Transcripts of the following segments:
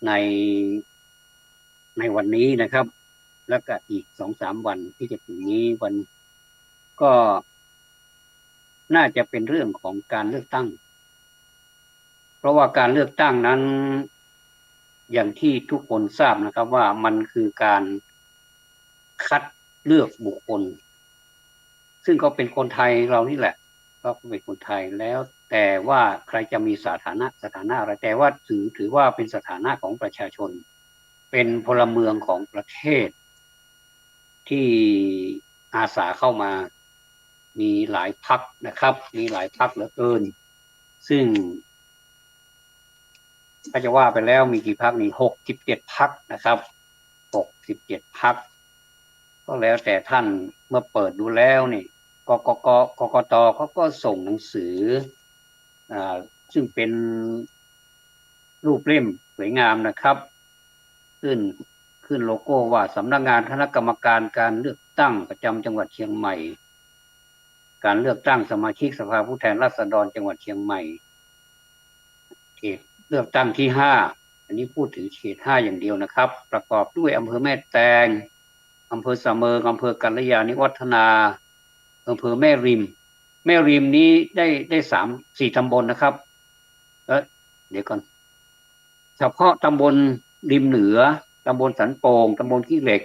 ในวันนี้นะครับแล้วก็อีก2-3 วันที่จะถึงนี้วันก็น่าจะเป็นเรื่องของการเลือกตั้งเพราะว่าการเลือกตั้งนั้นอย่างที่ทุกคนทราบนะครับว่ามันคือการคัดเลือกบุคคลซึ่งก็เป็นคนไทยเรานี่แหละก็เป็นคนไทยแล้วแต่ว่าใครจะมีสถานะอะไรแต่ว่าถือว่าเป็นสถานะของประชาชนเป็นพลเมืองของประเทศที่อาสาเข้ามามีหลายพรรคนะครับมีหลายพรรคเหลือเกินซึ่งถ้าจะว่าไปแล้วมีกี่พรรคนี่67 พรรคนะครับ67 พรรคก็แล้วแต่ท่านเมื่อเปิดดูแล้วนี่กกตเขาก็ส่งหนังสือซึ่งเป็นรูปเล่มสวยงามนะครับขึ้นโลโก้ว่าสำนักงานคณะกรรมการการเลือกตั้งประจำจังหวัดเชียงใหม่การเลือกตั้งสมาชิกสภาผู้แทนราษฎรจังหวัดเชียงใหม่เขตเลือกตั้งที่5อันนี้พูดถึงเขต5อย่างเดียวนะครับประกอบด้วยอำเภอแม่แตงอำเภอสะเมิงอำเภอกัลยาณิวัฒนาอำเภอแม่ริมนี้ได้4 ตำบลนะครับเดี๋ยวก่อนเฉพาะตำบลริมเหนือตำบลสันโป่งตำบลขี้เหล็ก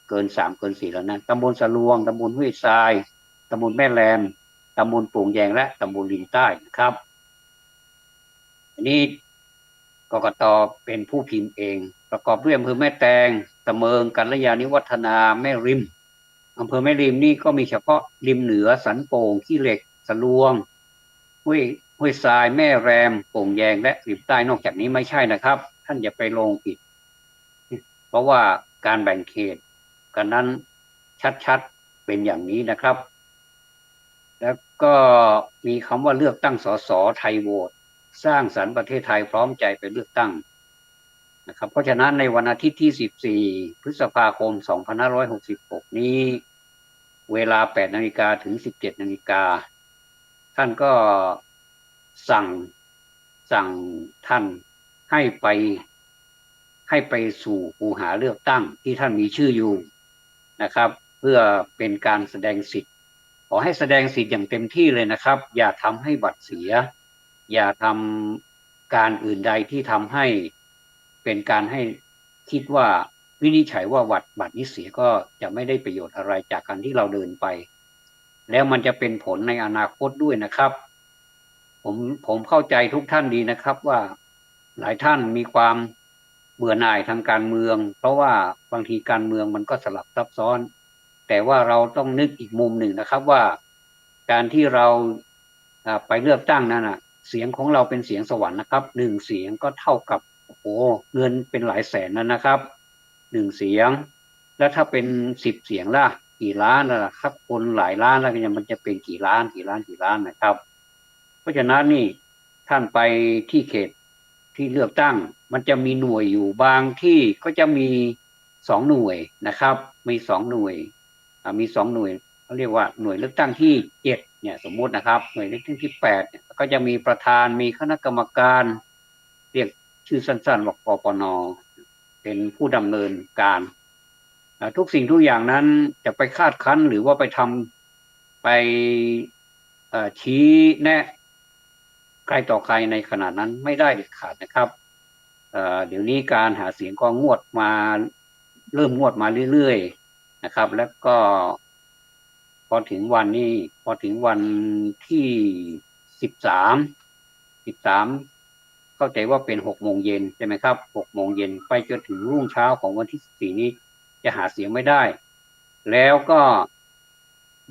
เกิน3เกิน4แล้วนะตำบลสะลวงตำบลห้วยทรายตำบลแม่แรมตำบลโป่งแยงและตำบลลิงใต้นะครับอันนี้กกตเป็นผู้พิมพ์เองประกอบด้วยอำเภอแม่แตงสะเมิงกัลยาณิวัฒนาแม่ริมอำเภอแม่ริมนี่ก็มีเฉพาะริมเหนือสันโป่งขี้เหล็กสะลวงห้วยทรายแม่แรมโป่งแยงและริมใต้นอกจากนี้ไม่ใช่นะครับท่านอย่าไปลงผิดเพราะว่าการแบ่งเขตกันนั้นชัดๆเป็นอย่างนี้นะครับแล้วก็มีคำว่าเลือกตั้งสสไทยโหวตสร้างสรรค์ประเทศไทยพร้อมใจไปเลือกตั้งนะครับเพราะฉะนั้นในวันอาทิตย์ที่14พฤษภาคม2566นี้เวลา8 นาฬิกาถึง17 นาฬิกาท่านก็สั่งท่านให้ไปสู่คูหาเลือกตั้งที่ท่านมีชื่ออยู่นะครับเพื่อเป็นการแสดงสิทธิ์ขอให้แสดงสิทธิ์อย่างเต็มที่เลยนะครับอย่าทำให้บัตรเสียอย่าทำการอื่นใดที่ทำให้เป็นการให้คิดว่าวินิจฉัยว่าบัตรนี้เสียก็จะไม่ได้ประโยชน์อะไรจากการที่เราเดินไปแล้วมันจะเป็นผลในอนาคตด้วยนะครับผมเข้าใจทุกท่านดีนะครับว่าหลายท่านมีความเบื่อหน่ายทางการเมืองเพราะว่าบางทีการเมืองมันก็สลับซับซ้อนแต่ว่าเราต้องนึกอีกมุมหนึ่งนะครับว่าการที่เราไปเลือกตั้งนั้นเสียงของเราเป็นเสียงสวรรค์นะครับ1 เสียงก็เท่ากับโอ้โหเงินเป็นหลายแสนนะครับ1 เสียงแล้วถ้าเป็น10 เสียงล่ะกี่ล้านล่ะครับคนหลายล้านแล้วมันจะเป็นกี่ล้านนะครับเพราะฉะนั้นนี่ท่านไปที่เขตที่เลือกตั้งมันจะมีหน่วยอยู่บางที่ก็จะมี2 หน่วยนะครับมี2 หน่วยมี2 หน่วยเขาเรียกว่าหน่วยเลือกตั้งที่7เนี่ยสมมุตินะครับหน่วยเลือกตั้งที่8เนี่ยก็จะมีประธานมีคณะกรรมการเรียกชื่อสั้นๆว่ากปนเป็นผู้ดำเนินการทุกสิ่งทุกอย่างนั้นจะไปคาดคั้นหรือว่าไปทำไปชี้แนะใครต่อใครในขณะนั้นไม่ได้เด็ดขาดนะครับเดี๋ยวนี้การหาเสียงก็เริ่มงวดมาเรื่อยๆนะครับแล้วก็พอถึงวันที่13เข้าใจว่าเป็น6 โมงเย็นใช่ไหมครับ6 โมงเย็นไปจนถึงรุ่งเช้าของวันที่14นี้จะหาเสียงไม่ได้แล้วก็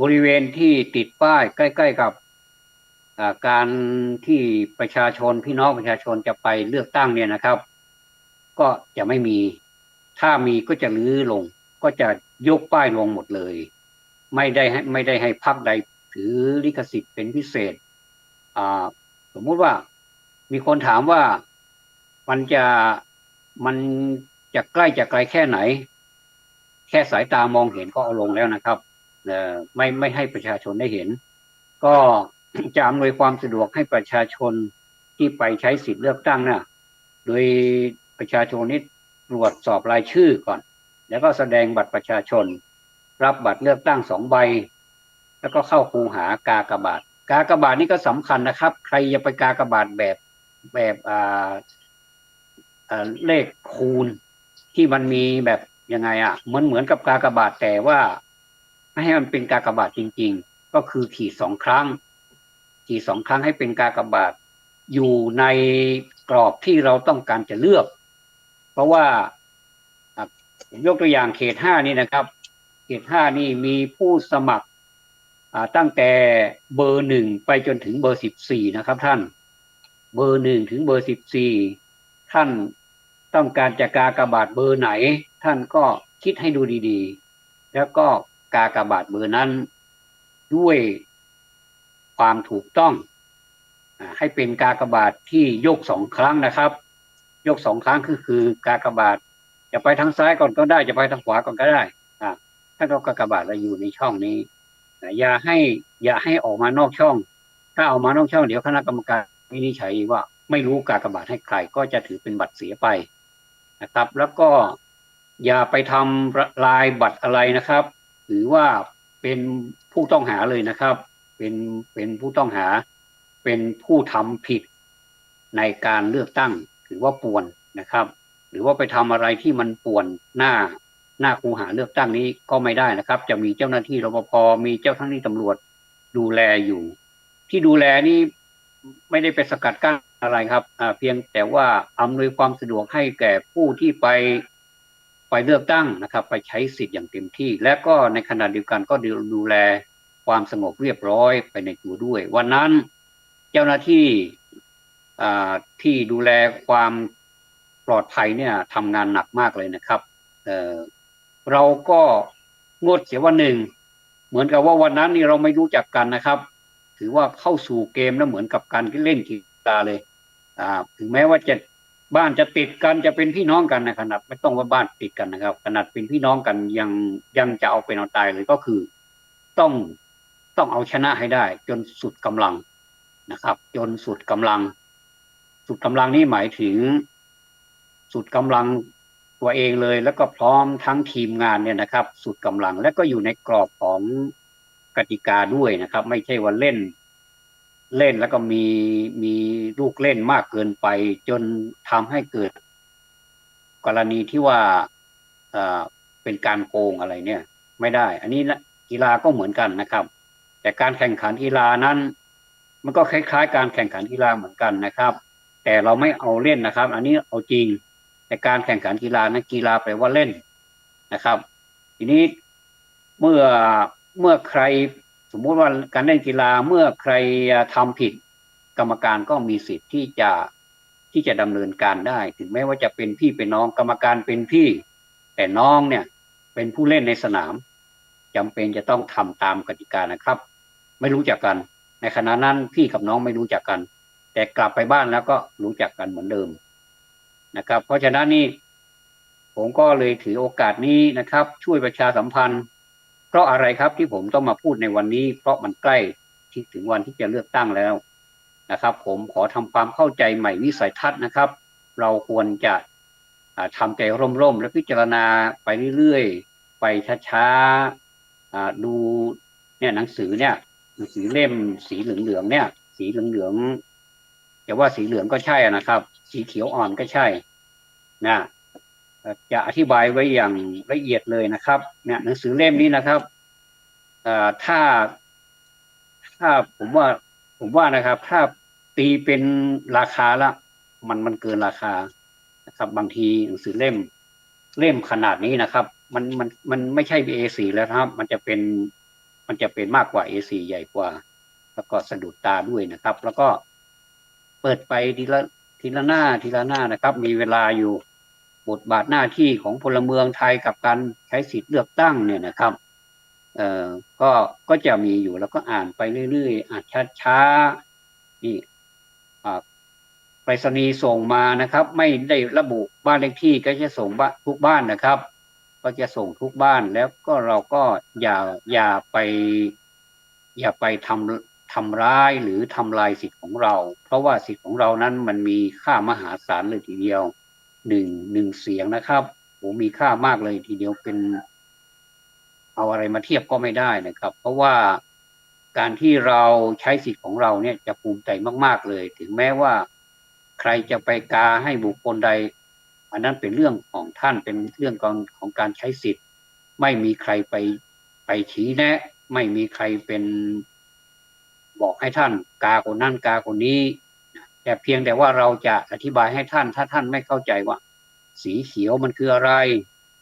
บริเวณที่ติดป้ายใกล้ๆกับการที่พี่น้องประชาชนจะไปเลือกตั้งเนี่ยนะครับก็จะไม่มีถ้ามีก็จะรื้อลงก็จะยกป้ายลงหมดเลยไม่ได้ให้พรรคใดถือลิขสิทธิ์เป็นพิเศษสมมุติว่ามีคนถามว่ามันจะมันจะใกล้แค่ไหนแค่สายตามองเห็นก็เอาลงแล้วนะครับไม่ให้ประชาชนได้เห็นก็จะอำนวยความสะดวกให้ประชาชนที่ไปใช้สิทธิ์เลือกตั้งโดย ประชาชนนี่ตรวจสอบรายชื่อก่อน แล้วก็แสดงบัตรประชาชน รับบัตรเลือกตั้ง2 ใบ แล้วก็เข้าคูหากากบาทกากบาทนี่ก็สำคัญนะครับ ใครจะไปกากบาทแบบเลขคูณที่มันมีแบบยังไงอ่ะเหมือนกับกากบาทแต่ว่าไม่ให้มันเป็นกากบาทจริงๆก็คือขีด2 ครั้งขีด2 ครั้งให้เป็นกากบาทอยู่ในกรอบที่เราต้องการจะเลือกเพราะว่ายกตัวอย่างเขต 5นี่นะครับเขต 5นี่มีผู้สมัครตั้งแต่เบอร์ 1ไปจนถึงเบอร์ 14นะครับท่านเบอร์ 1ถึงเบอร์ 14ท่านต้องการจะกากบาทเบอร์ไหนท่านก็คิดให้ดูดีๆแล้วก็กากบาทเบอร์นั้นด้วยความถูกต้องให้เป็นกากบาทที่ยก2 ครั้งนะครับยก2 ครั้งคือกากบาทจะไปทางซ้ายก่อนก็ได้จะไปทางขวาก่อนก็ได้ถ้าเรากากบาทเราอยู่ในช่องนี้อย่าให้ออกมานอกช่องถ้าออกมานอกช่องเดี๋ยวคณะกรรมการวินิจฉัยว่าไม่รู้กากบาทให้ใครก็จะถือเป็นบัตรเสียไปนะครับแล้วก็อย่าไปทำลายบัตรอะไรนะครับหรือว่าเป็นผู้ต้องหาเลยนะครับเป็นผู้ต้องหาเป็นผู้ทำผิดในการเลือกตั้งถือว่าป่วนนะครับหรือว่าไปทำอะไรที่มันป่วนหน้าคูหาเลือกตั้งนี้ก็ไม่ได้นะครับจะมีเจ้าหน้าที่รปภมีเจ้าหน้าที่ตำรวจดูแลอยู่ที่ดูแลนี่ไม่ได้ไปสกัดกั้นอะไรครับเพียงแต่ว่าอำนวยความสะดวกให้แก่ผู้ที่ไปเลือกตั้งนะครับไปใช้สิทธิ์อย่างเต็มที่และก็ในขณะเดียวกันก็ดูแลความสงบเรียบร้อยไปในตัวด้วยวันนั้นเจ้าหน้าที่ที่ดูแลความปลอดภัยเนี่ยทำงานหนักมากเลยนะครับเราก็งดเสียวันหนึ่งเหมือนกับว่าวันนั้นนี่เราไม่รู้จักกันนะครับถือว่าเข้าสู่เกมแล้วเหมือนกับการเล่นกีฬาเลยถึงแม้ว่าบ้านจะติดกันจะเป็นพี่น้องกันนะขนาดไม่ต้องว่าบ้านติดกันนะครับขนาดเป็นพี่น้องกันยังจะเอาเป็นเอาตายเลยก็คือต้องเอาชนะให้ได้จนสุดกำลังนะครับจนสุดกำลังนี่หมายถึงสุดกำลังตัวเองเลยแล้วก็พร้อมทั้งทีมงานเนี่ยนะครับสุดกำลังและก็อยู่ในกรอบของกติกาด้วยนะครับไม่ใช่ว่าเล่นแล้วก็มีลูกเล่นมากเกินไปจนทำให้เกิดกรณีที่ว่าเป็นการโกงอะไรเนี่ยไม่ได้อันนี้กีฬาก็เหมือนกันนะครับแต่การแข่งขันกีฬานั้นมันก็คล้ายๆการแข่งขันกีฬาเหมือนกันนะครับแต่เราไม่เอาเล่นนะครับอันนี้เอาจริงแต่การแข่งขันกีฬานั้นกีฬาแปลว่าเล่นนะครับทีนี้เมื่อใครสมมุติว่าการเล่นกีฬาเมื่อใครทำผิดกรรมการก็มีสิทธิ์ที่จะดำเนินการได้ถึงแม้ว่าจะเป็นพี่เป็นน้องกรรมการเป็นพี่แต่น้องเนี่ยเป็นผู้เล่นในสนามจำเป็นจะต้องทำตามกติกานะครับไม่รู้จักกันในขณะนั้นพี่กับน้องไม่รู้จักกันแต่กลับไปบ้านแล้วก็รู้จักกันเหมือนเดิมนะครับเพราะฉะนั้นนี่ผมก็เลยถือโอกาสนี้นะครับช่วยประชาสัมพันธ์เพราะอะไรครับที่ผมต้องมาพูดในวันนี้เพราะมันใกล้ที่ถึงวันที่จะเลือกตั้งแล้วนะครับผมขอทำความเข้าใจใหม่วิสัยทัศน์นะครับเราควรจะทำใจร่มๆและพิจารณาไปเรื่อยๆไปช้าๆดูเนี่ยหนังสือเนี่ยหนังสือเล่มสีเหลืองๆเนี่ยสีเหลืองๆแต่ว่าสีเหลืองก็ใช่นะครับสีเขียวอ่อนก็ใช่นะจะอธิบายไว้อย่างละเอียดเลยนะครับเนี่ยหนังสือเล่มนี้นะครับถ้าผมว่านะครับถ้าตีเป็นราคาละมันเกินราคานะครับบางทีหนังสือเล่มขนาดนี้นะครับมันไม่ใช่ A4 แล้วครับมันจะเป็นมากกว่า A4 ใหญ่กว่าแล้วก็สะดุดตาด้วยนะครับแล้วก็เปิดไปทีละหน้านะครับมีเวลาอยู่บทบาทหน้าที่ของพลเมืองไทยกับการใช้สิทธิ์เลือกตั้งเนี่ยนะครับก็จะมีอยู่แล้วก็อ่านไปเรื่อยๆอ่านช้าๆนี่ไปรษณีย์ส่งมานะครับไม่ได้ระบุบ้านเลขที่ก็จะส่งทุกบ้านนะครับก็จะส่งทุกบ้านแล้วก็เราก็อย่าไปทำร้ายหรือทำลายสิทธิ์ของเราเพราะว่าสิทธิ์ของเรานั้นมันมีค่ามหาศาลเลยทีเดียว หนึ่งเสียงนะครับโหมีค่ามากเลยทีเดียวเป็นเอาอะไรมาเทียบก็ไม่ได้นะครับเพราะว่าการที่เราใช้สิทธิ์ของเราเนี่ยจะภูมิใจมากๆเลยถึงแม้ว่าใครจะไปกาให้บุคคลใดอันนั้นเป็นเรื่องของท่านเป็นเรื่องของการใช้สิทธิ์ไม่มีใครไปชี้แนะไม่มีใครเป็นบอกให้ท่านกาคนนั้นกาคนนี้แต่เพียงแต่ว่าเราจะอธิบายให้ท่านถ้าท่านไม่เข้าใจว่าสีเขียวมันคืออะไร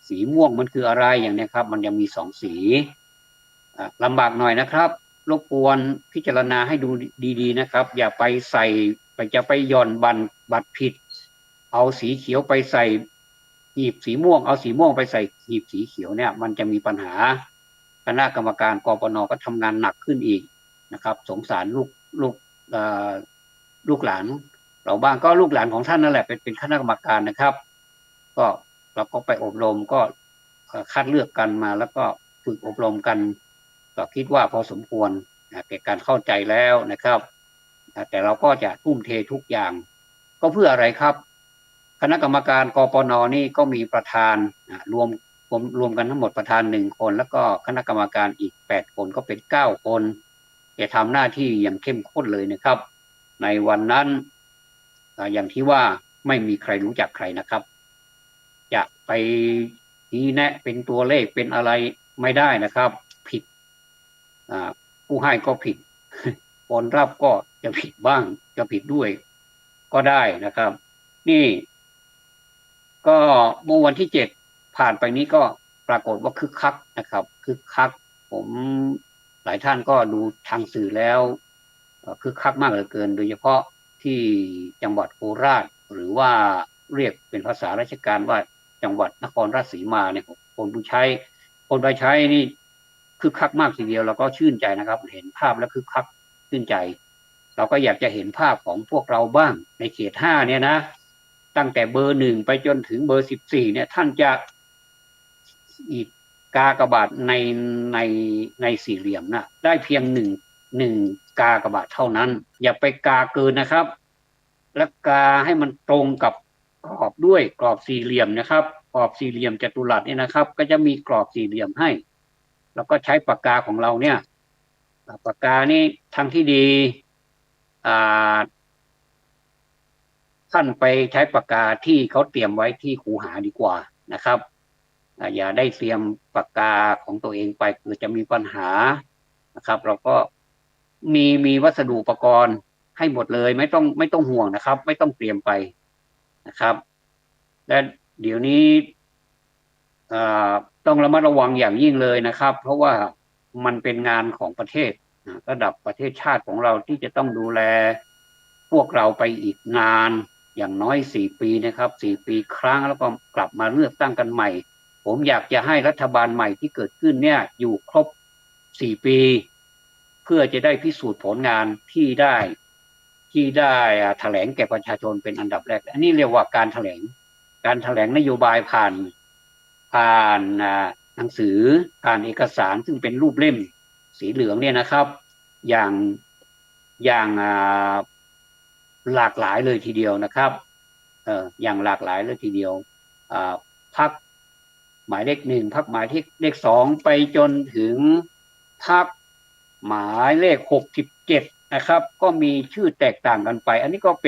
สีม่วงมันคืออะไรอย่างนี้ครับมันยังมี2 สีลำบากหน่อยนะครับรบกวนพิจารณาให้ดูดีๆนะครับอย่าไปใส่ไปจะไปหย่อนบัตรผิดเอาสีเขียวไปใส่หีบสีม่วงเอาสีม่วงไปใส่หีบสีเขียวเนี่ยมันจะมีปัญหาคณะกรรมการกปนก็ทำงานหนักขึ้นอีกนะครับสงสารลูกหลานเราบ้างก็ลูกหลานของท่านนั่นแหละเป็นคณะกรรมการนะครับก็เราก็ไปอบรมก็คัดเลือกกันมาแล้วก็ฝึกอบรมกันก็คิดว่าพอสมควรแก่การเข้าใจแล้วนะครับแต่เราก็จะทุ่มเททุกอย่างก็เพื่ออะไรครับคณะกรรมการกปนนี่ก็มีประธานรวมกันทั้งหมดประธาน1 คนแล้วก็คณะกรรมการอีก8 คนก็เป็น9 คนจะทำหน้าที่อย่างเข้มข้นเลยนะครับในวันนั้นอย่างที่ว่าไม่มีใครรู้จักใครนะครับจะไปชี้แนะเป็นตัวเลขเป็นอะไรไม่ได้นะครับผิดผู้ให้ก็ผิดคนรับก็จะผิดบ้างจะผิดด้วยก็ได้นะครับนี่ก็เมื่อวันที่7ผ่านไปนี้ก็ปรากฏว่าคึกคักนะครับคึกคักผมหลายท่านก็ดูทางสื่อแล้วคึกคักมากเหลือเกินโดยเฉพาะที่จังหวัดโคราชหรือว่าเรียกเป็นภาษาราชการว่าจังหวัดนครราชสีมาเนี่ยคนไปใช้นี่คึกคักมากทีเดียวเราก็ชื่นใจนะครับเห็นภาพแล้วคึกคักชื่นใจเราก็อยากจะเห็นภาพของพวกเราบ้างในเขต5เนี่ยนะตั้งแต่เบอร์1ไปจนถึงเบอร์14เนี่ยท่านจะอีกกากบาทในสี่เหลี่ยมนะได้เพียงหนึ่งกากบาทเท่านั้นอย่าไปกาเกินนะครับและกาให้มันตรงกับกรอบด้วยกรอบสี่เหลี่ยมนะครับกรอบสี่เหลี่ยมจัตุรัสเนี่ยนะครับก็จะมีกรอบสี่เหลี่ยมให้แล้วก็ใช้ปากกาของเราเนี่ยปากกานี่ทางที่ดีท่านไปใช้ปากกาที่เขาเตรียมไว้ที่คูหาดีกว่านะครับอย่าได้เตรียมปากกาของตัวเองไปเกิดจะมีปัญหานะครับเราก็มีวัสดุอุปกรณ์ให้หมดเลยไม่ต้องห่วงนะครับไม่ต้องเตรียมไปนะครับและเดี๋ยวนี้ต้องระมัดระวังอย่างยิ่งเลยนะครับเพราะว่ามันเป็นงานของประเทศระดับประเทศชาติของเราที่จะต้องดูแลพวกเราไปอีกนานอย่างน้อย4 ปีนะครับ4 ปีครั้งแล้วก็กลับมาเลือกตั้งกันใหม่ผมอยากจะให้รัฐบาลใหม่ที่เกิดขึ้นเนี่ยอยู่ครบ4 ปีเพื่อจะได้พิสูจน์ผลงานที่ได้แถลงแก่ประชาชนเป็นอันดับแรกอันนี้เรียกว่าการแถลงนโยบายผ่านหนังสือผ่านเอกสารซึ่งเป็นรูปเล่มสีเหลืองเนี่ยนะครับอย่างหลากหลายเลยทีเดียวนะครับอย่างหลากหลายเลยทีเดียวพรรคหมายเลข1พรรคหมายเลข2ไปจนถึงพรรคหมายเลข67นะครับก็มีชื่อแตกต่างกันไปอันนี้ก็เ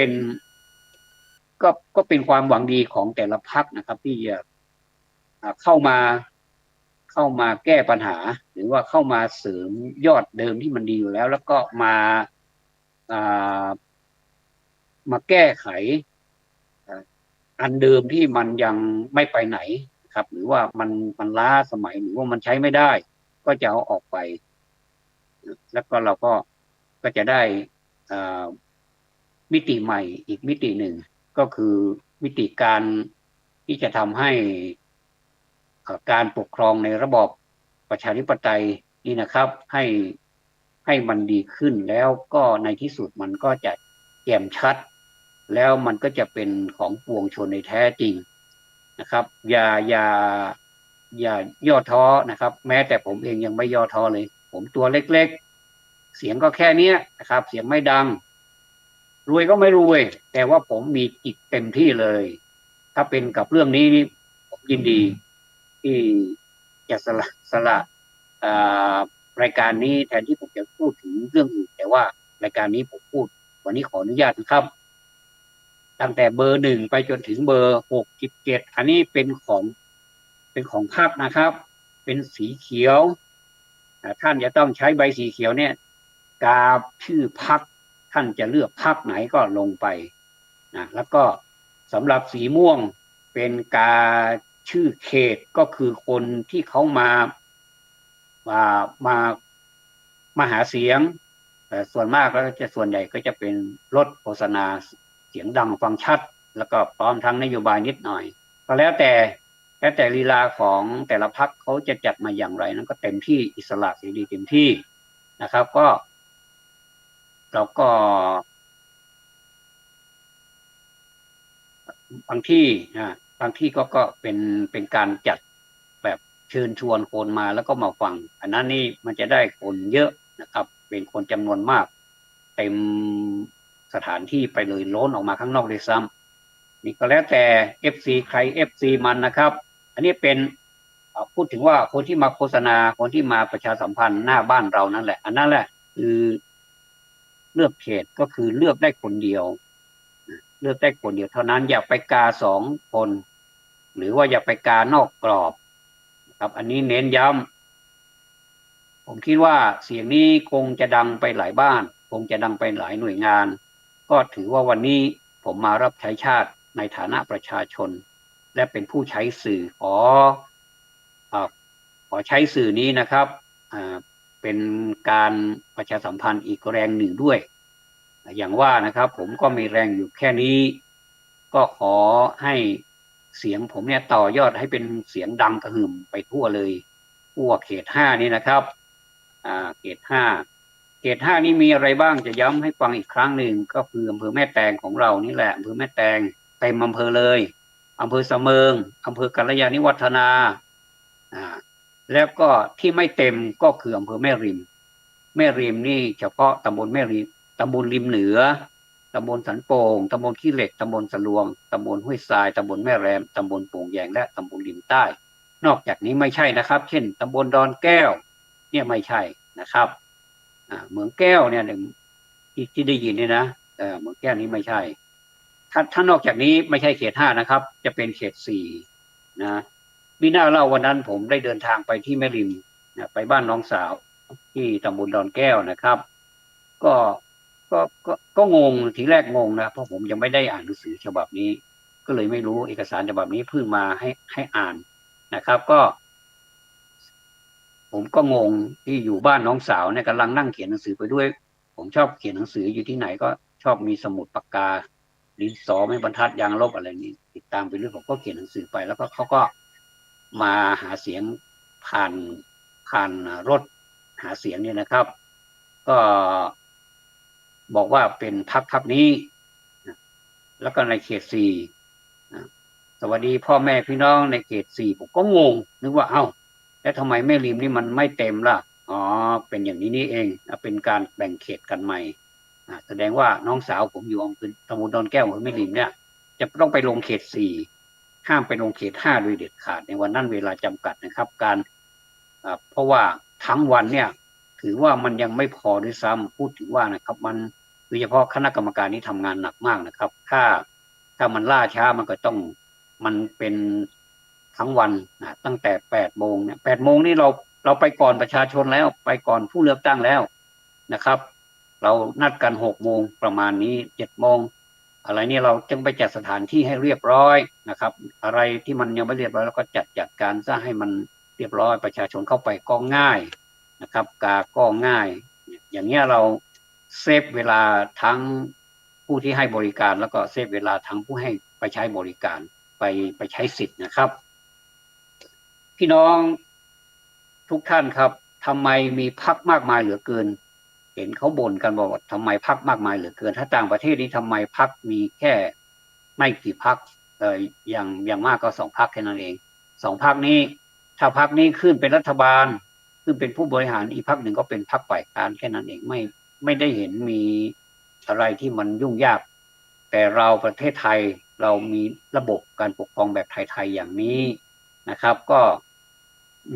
ป็นความหวังดีของแต่ละพรรคนะครับที่จะเข้ามาแก้ปัญหาหรือว่าเข้ามาเสริมยอดเดิมที่มันดีอยู่แล้วแล้วก็มาแก้ไขอันเดิมที่มันยังไม่ไปไหนครับหรือว่ามันล้าสมัยหรือว่ามันใช้ไม่ได้ก็จะเอาออกไปแล้วก็เราก็จะได้มิติใหม่อีกมิติหนึ่งก็คือมิติการที่จะทำให้การปกครองในระบอบประชาธิปไตยนี่นะครับให้มันดีขึ้นแล้วก็ในที่สุดมันก็จะแจ่มชัดแล้วมันก็จะเป็นของปวงชนในแท้จริงนะครับอย่าย่อท้อนะครับแม้แต่ผมเองยังไม่ย่อท้อเลยผมตัวเล็กๆเสียงก็แค่นี้นะครับเสียงไม่ดังรวยก็ไม่รวยแต่ว่าผมมีจิตเต็มที่เลยท ถ้าเป็นกับเรื่องนี้นี่ผมยินดีที่จะสละอ่ารายการนี้แทนที่ผมจะพูดถึงเรื่องอื่นแต่ว่ารายการนี้ผมพูดวันนี้ขออนุญาตนะครับตั้งแต่เบอร์หนึ่งไปจนถึงเบอร์67อันนี้เป็นของพรรคนะครับเป็นสีเขียวท่านจะต้องใช้ใบสีเขียวเนี่ยกาชื่อพรรคท่านจะเลือกพรรคไหนก็ลงไปนะแล้วก็สำหรับสีม่วงเป็นกาชื่อเขตก็คือคนที่เขามามามาหาเสียงส่วนมากแล้วจะส่วนใหญ่ก็จะเป็นรถโฆษณาเสียงดังฟังชัดแล้วก็พร้อมทั้งนโยบายนิดหน่อยก็แล้วแต่ลีลาของแต่ละพรรคเขาจะจัดมาอย่างไรนั้นก็เต็มที่อิสระเสรีเต็มที่นะครับก็เราก็บางที่บางที่ก็เป็นการจัดแบบเชิญชวนคนมาแล้วก็มาฟังอันนั้นนี่มันจะได้คนเยอะนะครับเป็นคนจำนวนมากเต็มสถานที่ไปเลยล้นออกมาข้างนอกเลยซ้ำนี่ก็แล้วแต่ FC ใคร FC มันนะครับอันนี้เป็นพูดถึงว่าคนที่มาโฆษณาคนที่มาประชาสัมพันธ์หน้าบ้านเรานั่นแหละอันนั้นแหละคือเลือกเขตก็คือเลือกได้คนเดียวเลือกได้คนเดียวเท่านั้นอย่าไปกา2 คนหรือว่าอย่าไปกานอกกรอบครับอันนี้เน้นย้ำผมคิดว่าเสียงนี้คงจะดังไปหลายบ้านคงจะดังไปหลายหน่วยงานก็ถือว่าวันนี้ผมมารับใช้ชาติในฐานะประชาชนและเป็นผู้ใช้สื่อขอใช้สื่อนี้นะครับเป็นการประชาสัมพันธ์อีกแรงหนึ่งด้วยอย่างว่านะครับผมก็มีแรงอยู่แค่นี้ก็ขอให้เสียงผมเนี่ยต่อยอดให้เป็นเสียงดังกระหึ่มไปทั่วเลยทั่วเขต5นี่นะครับเขต5นี่มีอะไรบ้างจะย้ำให้ฟังอีกครั้งหนึ่งก็คืออำเภอแม่แตงของเรานี่แหละอำเภอแม่แตงเต็มอำเภอเลยอำเภอเสมิงอำเภอกัลยาณิวัฒนาแล้วก็ที่ไม่เต็มก็คืออำเภอแม่ริมนี่เฉพาะตำบลแม่ริมตำบลริมเหนือตำบลสันโป่งตำบลขี้เหล็กตำบลสะลวงตำบลห้วยทรายตำบลแม่แรมตำบลโป่งแยงและตำบลริมใต้นอกจากนี้ไม่ใช่นะครับเช่นตำบลดอนแก้วเนี่ยไม่ใช่นะครับเหมืองแก้วเนี่ยที่ได้ยินเนี่ยนะเหมืองแก้วนี้ไม่ใช่ถ้านอกจากนี้ไม่ใช่เขต5นะครับจะเป็นเขต4นะมีหน้าเล่าวันนั้นผมได้เดินทางไปที่แม่ริมไปบ้านน้องสาวที่ตำบลดอนแก้วนะครับก็ก็งงทีแรกงงนะเพราะผมยังไม่ได้อ่านหนังสือฉบับนี้ก็เลยไม่รู้เอกสารฉบับนี้เพิ่งมาให้อ่านนะครับก็ผมก็งงที่อยู่บ้านน้องสาวเนี่ยกำลังนั่งเขียนหนังสือไปด้วยผมชอบเขียนหนังสืออยู่ที่ไหนก็ชอบมีสมุดปากกาดินสอไม้บรรทัดยางลบอะไรนี้ติดตามไปเรื่อยผมก็เขียนหนังสือไปแล้วก็เขาก็มาหาเสียงผ่านรถหาเสียงเนี่ยนะครับก็บอกว่าเป็นพรรคนี้แล้วก็ในเขต4สวัสดีพ่อแม่พี่น้องในเขต4ผมก็งงนึกว่าเอ้าแล้วทำไมแม่ริมนี่มันไม่เต็มล่ะอ๋อเป็นอย่างนี้นี่เองเป็นการแบ่งเขตกันใหม่แสดงว่าน้องสาวผมอยู่อำเภอตำบลดอนแก้วอำเภอแม่ริมเนี่ยจะต้องไปลงเขต4ห้ามไปลงเขต5โดยเด็ดขาดในวันนั้นเวลาจำกัดนะครับเพราะว่าทั้งวันเนี่ยถือว่ามันยังไม่พอด้วยซ้ำพูดถึงว่านะครับมันโดยเฉพาะคณะกรรมการนี้ทำงานหนักมากนะครับถ้ามันล่าช้ามันก็ต้องมันเป็นทั้งวันตั้งแต่8 โมงเนี่ย8 โมงนี่เราไปก่อนประชาชนแล้วไปก่อนผู้เลือกตั้งแล้วนะครับเรานัดกัน6 โมงประมาณนี้7 โมงอะไรนี่เราจึงไปจัดสถานที่ให้เรียบร้อยนะครับอะไรที่มันยังไม่เรียบร้อยแล้วก็จัดการซะให้มันเรียบร้อยประชาชนเข้าไปก็ง่ายนะครับก็ง่ายอย่างเงี้ยเราเซฟเวลาทั้งผู้ที่ให้บริการแล้วก็เซฟเวลาทั้งผู้ให้ไปใช้บริการไปใช้สิทธิ์นะครับพี่น้องทุกท่านครับทำไมมีพรรคมากมายเหลือเกินเห็นเขาบ่นกันบอกว่าทำไมพรรคมากมายเหลือเกินถ้าต่างประเทศนี้ทำไมพรรคมีแค่ไม่กี่พรรคอย่างมากก็2 พรรคแค่นั้นเอง2 พรรคนี้ถ้าพรรคนี้ขึ้นเป็นรัฐบาลขึ้นเป็นผู้บริหารอีกพรรคหนึ่งก็เป็นพรรคฝ่ายค้านแค่นั้นเองไม่ได้เห็นมีอะไรที่มันยุ่งยากแต่เราประเทศไทย เรามีระบบการปกครองแบบไทยๆอย่างนี้นะครับก็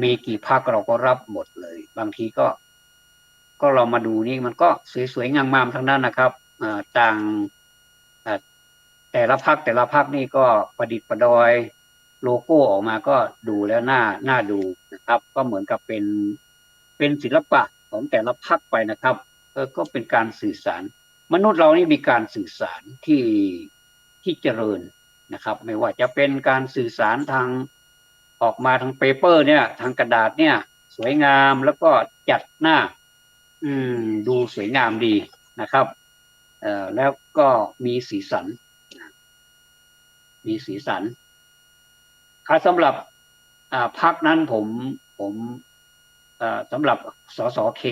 มีกี่พรรคเราก็รับหมดเลยบางทีก็เรามาดูนี่มันก็สวยๆงามๆทั้งนั้นนะครับต่างแต่ละพรรคนี่ก็ประดิษฐ์ประดอยโลโก้ออกมาก็ดูแล้วน่าดูนะครับก็เหมือนกับเป็นศิลปะของแต่ละพรรคไปนะครับก็เป็นการสื่อสารมนุษย์เรานี่มีการสื่อสารที่เจริญนะครับไม่ว่าจะเป็นการสื่อสารทางออกมาทางเปเปอร์เนี่ยทางกระดาษเนี่ยสวยงามแล้วก็จัดหน้าดูสวยงามดีนะครับแล้วก็มีสีสันสำหรับพรรคนั้นผมสำหรับสสเ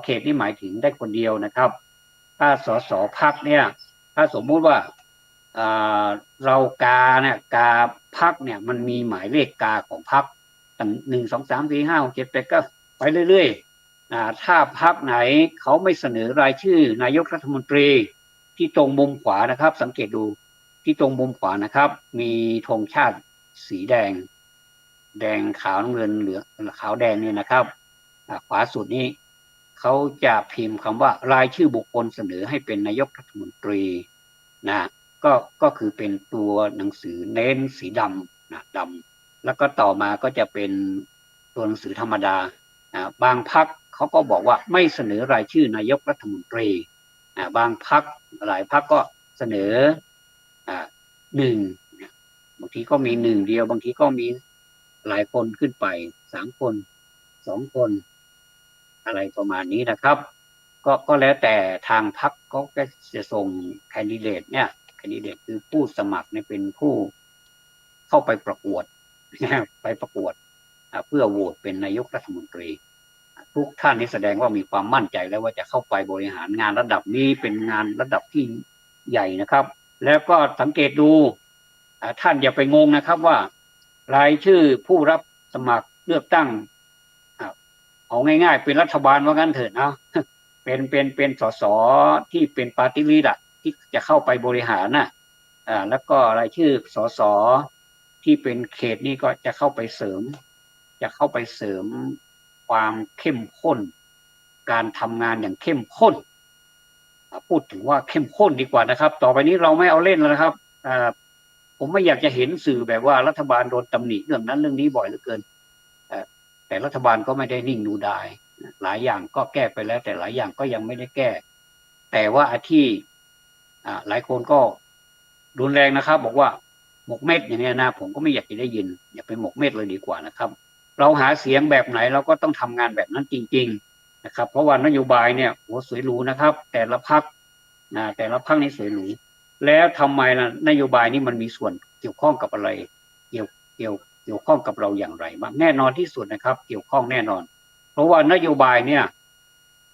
ขตนี่หมายถึงได้คนเดียวนะครับถ้าสสพรรคเนี่ยถ้าสมมุติว่าเรากาพรรคเนี่ยมันมีหมายเลขกาของพรรคตั้ง1 2 3 4 5 6 7 8 9ไปเรื่อยๆถ้าพรรคไหนเขาไม่เสนอรายชื่อนายกรัฐมนตรีที่ตรงมุมขวานะครับสังเกตดูที่ตรงมุมขวานะครับมีธงชาติสีแดงขาวน้ำเงินเหลืองขาวแดงเนี่ยนะครับขวาสุดนี้เขาจะพิมพ์คำว่ารายชื่อบุคคลเสนอให้เป็นนายกรัฐมนตรีนะก็คือเป็นตัวหนังสือเน้นสีดำนะดำแล้วก็ต่อมาก็จะเป็นตัวหนังสือธรรมดาบางพรรคเขาก็บอกว่าไม่เสนอรายชื่อนายกรัฐมนตรีบางพรรคหลายพรรคก็เสนอหนึ่งบางทีก็มีหนึ่งเดียวบางทีก็มีหลายคนขึ้นไป3 คน2 คนอะไรประมาณนี้นะครับก็แล้วแต่ทางพรรคเขาก็จะส่งแคนดิเดตเนี่ยแคนดิเดตคือผู้สมัครเนี่ยเป็นผู้เข้าไปประกวดเพื่อโหวตเป็นนายกรัฐมนตรีทุกท่านนี้แสดงว่ามีความมั่นใจแล้วว่าจะเข้าไปบริหารงานระดับนี้เป็นงานระดับที่ใหญ่นะครับแล้วก็สังเกตดูท่านอย่าไปงงนะครับว่ารายชื่อผู้รับสมัครเลือกตั้งเอาง่ายๆเป็นรัฐบาลว่างั้นเถิดเนาะเป็นสสที่เป็นปาร์ตี้ลิสต์ที่จะเข้าไปบริหารนะแล้วก็รายชื่อสสที่เป็นเขตนี้ก็จะเข้าไปเสริมความเข้มข้นการทำงานอย่างเข้มข้นพูดถึงว่าเข้มข้นดีกว่านะครับต่อไปนี้เราไม่เอาเล่นแล้วนะครับผมไม่อยากจะเห็นสื่อแบบว่ารัฐบาลโดนตำหนิเรื่องนั้นเรื่องนี้บ่อยเหลือเกินแต่รัฐบาลก็ไม่ได้นิ่งดูดายหลายอย่างก็แก้ไปแล้วแต่หลายอย่างก็ยังไม่ได้แก้แต่ว่าที่หลายคนก็รุนแรงนะครับบอกว่าหมกเม็ดอย่างนี้นะผมก็ไม่อยากจะได้ยินอย่าไปหมกเม็ดเลยดีกว่านะครับเราหาเสียงแบบไหนเราก็ต้องทำงานแบบนั้นจริงๆนะครับเพราะว่านโยบายเนี่ยโหสวยหรูนะครับแต่ละพรรคนี่สวยหรูแล้วทำไมล่ะนโยบายนี้มันมีส่วนเกี่ยวข้องกับอะไรเกี่ยวข้องกับเราอย่างไรบ้างแน่นอนที่สุดนะครับเกี่ยวข้องแน่นอนเพราะว่านโยบายเนี่ย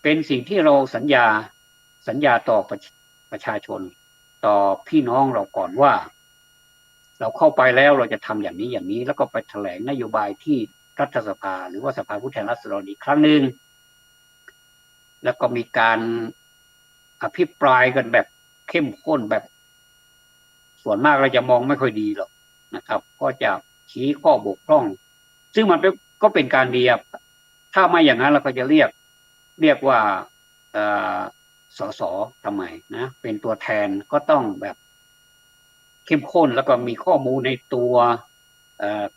เป็นสิ่งที่เราสัญญาต่อประชาชนต่อพี่น้องเราก่อนว่าเราเข้าไปแล้วเราจะทำอย่างนี้แล้วก็ไปแถลงนโยบายที่รัฐสภาหรือว่าสภาผู้แทนราษฎรอีกครั้งหนึ่งแล้วก็มีการอภิปรายกันแบบเข้มข้นแบบส่วนมากเราจะมองไม่ค่อยดีหรอกนะครับก็จะชี้ข้อบกพร่องซึ่งมันก็เป็นการดีถ้าไม่อย่างนั้นเราก็จะเรียกว่าสสทำไมนะเป็นตัวแทนก็ต้องแบบเข้มข้นแล้วก็มีข้อมูลในตัว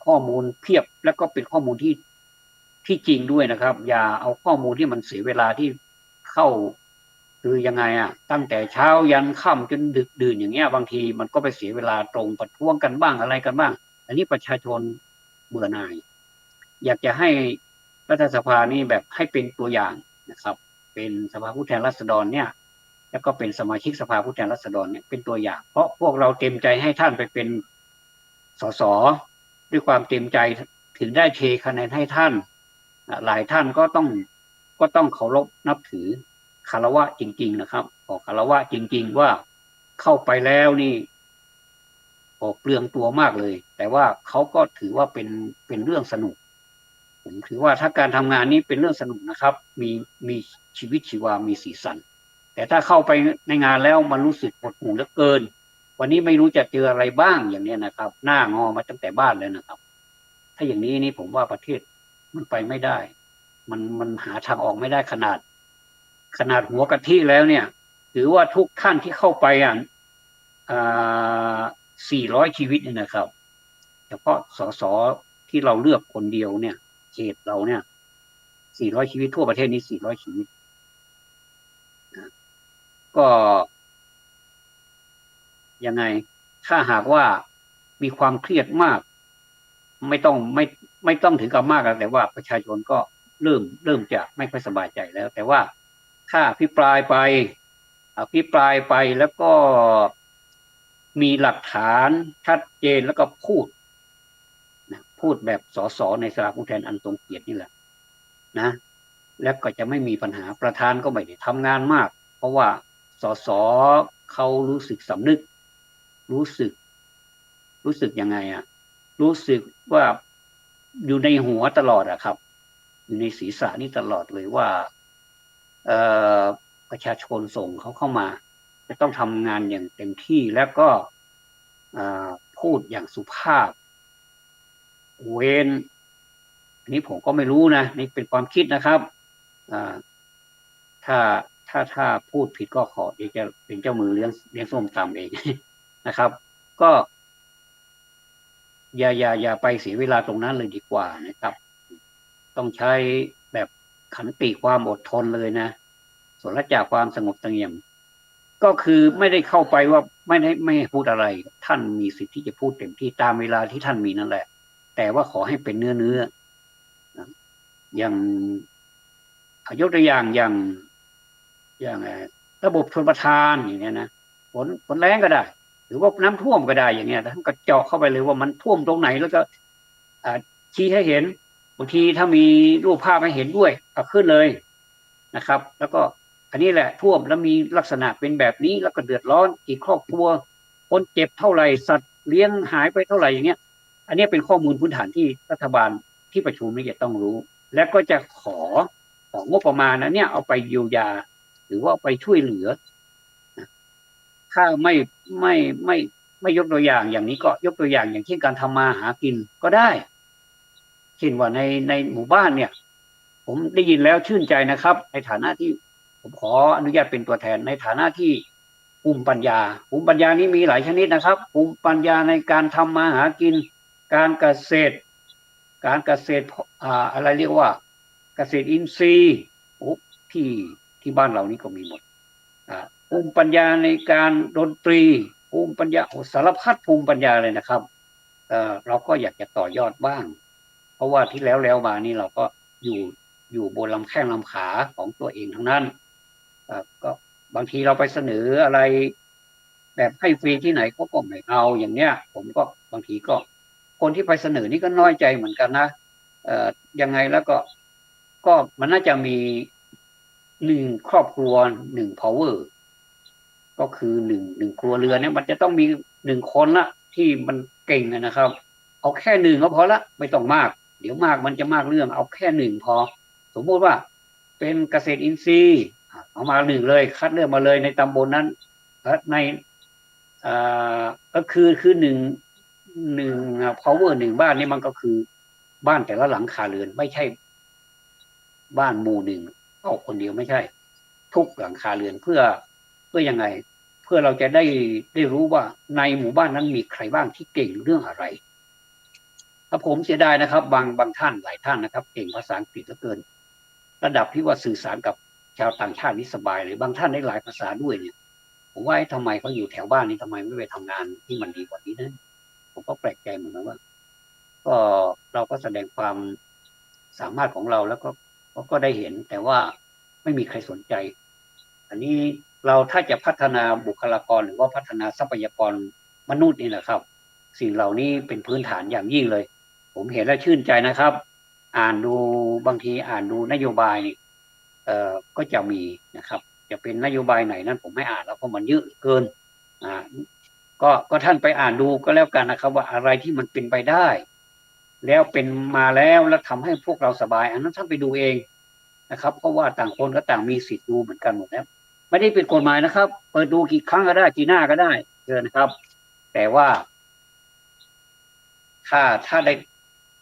ข้อมูลเพียบแล้วก็เป็นข้อมูลที่จริงด้วยนะครับอย่าเอาข้อมูลที่มันเสียเวลาที่เข้าคือยังไงตั้งแต่เช้ายันค่ำจนดึกดื่นอย่างเงี้ยบางทีมันก็ไปเสียเวลาตรงประท้วงกันบ้างอะไรกันบ้างอันนี้ประชาชนเบื่อหน่ายอยากจะให้รัฐสภานี่แบบให้เป็นตัวอย่างนะครับเป็นสภาผู้แทนราษฎรเนี่ยแล้วก็เป็นสมาชิกสภาผู้แทนราษฎรเนี่ยเป็นตัวอย่างเพราะพวกเราเต็มใจให้ท่านไปเป็นสสด้วยความเต็มใจถึงได้เทคะแนนให้ท่านหลายท่านก็ต้องเคารพนับถือคารวะจริงๆนะครับขอคารวะจริงๆว่าเข้าไปแล้วนี่เปลืองตัวมากเลยแต่ว่าเขาก็ถือว่าเป็นเรื่องสนุกผมถือว่าถ้าการทำงานนี้เป็นเรื่องสนุกนะครับมีชีวิตชีวามีสีสันแต่ถ้าเข้าไปในงานแล้วมันรู้สึกหดหู่เหลือเกิน วันนี้ไม่รู้จะเจออะไรบ้างอย่างเนี้ยนะครับหน้างอมาตั้งแต่บ้านเลยนะครับถ้าอย่างนี้นี่ผมว่าประเทศมันไปไม่ได้มันหาทางออกไม่ได้ขนาดหัวกะทิแล้วเนี่ยถือว่าทุกท่านที่เข้าไปอ่า400ชีวิตเนี่ยนะครับเฉพาะสสที่เราเลือกคนเดียวเนี่ยเขตเราเนี่ย400ชีวิตทั่วประเทศนี้400ชีวิตก็ยังไงถ้าหากว่ามีความเครียดมากไม่ต้องถึงกับมากแต่ว่าประชาชนก็เริ่มจะไม่ค่อยสบายใจแล้วแต่ว่าถ้าอภิปรายไปแล้วก็มีหลักฐานชัดเจนแล้วก็พูดแบบสสในสภาผู้แทนอันทรงเกียรตินี่แหละนะแล้วก็จะไม่มีปัญหาประธานก็ไม่ได้ทำงานมากเพราะว่าสสเขารู้สึกสำนึกรู้สึกรู้สึกยังไงรู้สึกว่าอยู่ในหัวตลอดครับอยู่ในศีรษะนี่ตลอดเลยว่าเอ่อประชาชนส่งเขาเข้ามาจะต้องทำงานอย่างเต็มที่แล้วก็พูดอย่างสุภาพเว้นอันนี้ผมก็ไม่รู้นะนี่เป็นความคิดนะครับถ้าถ้าพูดผิดก็ขอเดี๋ยวจะเป็นเจ้ามือเลี้ยงส้มตำเองนะครับก็อย่าไปเสียเวลาตรงนั้นเลยดีกว่านะครับต้องใช้แบบขันติความอดทนเลยนะส่วนละจากความสงบเสงี่ยมก็คือไม่ได้เข้าไปว่าไม่ให้พูดอะไรท่านมีสิทธิ์ที่จะพูดเต็มที่ตามเวลาที่ท่านมีนั่นแหละแต่ว่าขอให้เป็นเนื้ออย่างยกตัวอย่างระบบชลประทานอย่างเงี้ยนะฝนแรงก็ได้หรือว่าน้ำท่วมก็ได้อย่างเงี้ยท่านก็เจาะเข้าไปเลยว่ามันท่วมตรงไหนแล้วก็ชี้ให้เห็นบางทีถ้ามีรูปภาพให้เห็นด้วยก็ขึ้นเลยนะครับแล้วก็อันนี้แหละท่วมแล้วมีลักษณะเป็นแบบนี้แล้วก็เดือดร้อนกี่ครอบครัวคนเจ็บเท่าไหร่สัตว์เลี้ยงหายไปเท่าไหร่อย่างเงี้ยอันนี้เป็นข้อมูลพื้นฐานที่รัฐบาลที่ประชุมนี่จะต้องรู้และก็จะของงบประมาณนั้นเนี่ยเอาไปเยียวยาหรือว่าไปช่วยเหลือถ้าไม่ไม่ไม่ยกตัวอย่างอย่างนี้ก็ยกตัวอย่างอย่างเช่นการทำมาหากินก็ได้เช่นว่าในหมู่บ้านเนี่ยผมได้ยินแล้วชื่นใจนะครับในฐานะที่ผมขออนุญาตเป็นตัวแทนในฐานะที่ภูมิปัญญานี้มีหลายชนิดนะครับภูมิปัญญาในการทำมาหากินการเกษตรอะไรเรียกว่าเกษตรอินทรีย์ที่บ้านเรานี่ก็มีหมดภูมิปัญญาในการดนตรีภูมิปัญญาสารพัดภูมิปัญญาเลยนะครับเราก็อยากจะต่อยอดบ้างเพราะว่าที่แล้วมานี่เราก็อยู่บนลำแข้งลำขาของตัวเองทั้งนั้นก็บางทีเราไปเสนออะไรแบบให้ฟรีที่ไหนเขาก็ไม่เอาอย่างเนี้ยผมก็บางทีก็คนที่ไปเสนอนี่ก็น้อยใจเหมือนกันนะยังไงแล้วก็มันน่าจะมี1 ครอบครัว1 power ก็คือหนึ่งครัวเรือนเนี่ยมันจะต้องมี1 คนละที่มันเก่งนะครับเอาแค่1ก็พอละไม่ต้องมากเดี๋ยวมากมันจะมากเรื่องเอาแค่1พอสมมติว่าเป็นเกษตรอินทรีย์เอามา1เลยคัดเลือกมาเลยในตำบลนั้นในก็คือหนึ่งpower 1 บ้านนี่มันก็คือบ้านแต่ละหลังคาเรือนไม่ใช่บ้านหมู่1เอาคนเดียวไม่ใช่ทุกหลังคาเรือนเพื่อยังไงเพื่อเราจะได้รู้ว่าในหมู่บ้านนั้นมีใครบ้างที่เก่งเรื่องอะไรถ้าผมเสียดายนะครับบางท่านหลายท่านนะครับเก่งภาษาอังกฤษเหลือเกินระดับที่ว่าสื่อสารกับชาวต่างชาตินี่สบายเลยบางท่านได้หลายภาษาด้วยเนี่ยผมว่าทำไมเขาอยู่แถวบ้านนี้ทำไมไม่ไปทำงานที่มันดีกว่านี้นะผมก็แปลกใจเหมือนกันว่าก็เราก็แสดงความสามารถของเราแล้วก็ได้เห็นแต่ว่าไม่มีใครสนใจอันนี้เราถ้าจะพัฒนาบุคลากรหรือว่าพัฒนาทรัพยากรมนุษย์นี่นะครับสิ่งเหล่านี้เป็นพื้นฐานอย่างยิ่งเลยผมเห็นแล้วชื่นใจนะครับอ่านดูบางทีอ่านดูนโยบายก็จะมีนะครับจะเป็นนโยบายไหนนั้นผมไม่อ่านแล้วเพราะมันเยอะเกินก็ท่านไปอ่านดูก็แล้วกันนะครับว่าอะไรที่มันเป็นไปได้แล้วเป็นมาแล้วทำให้พวกเราสบายอันนั้นท่านไปดูเองนะครับเพราะว่าต่างคนก็ต่างมีสิทธิ์ดูเหมือนกันหมดแล้วไม่ได้เป็นกฎหมายนะครับเปิดดูกี่ครั้งก็ได้กี่หน้าก็ได้เชิญนะครับ แต่ว่าถ้าได้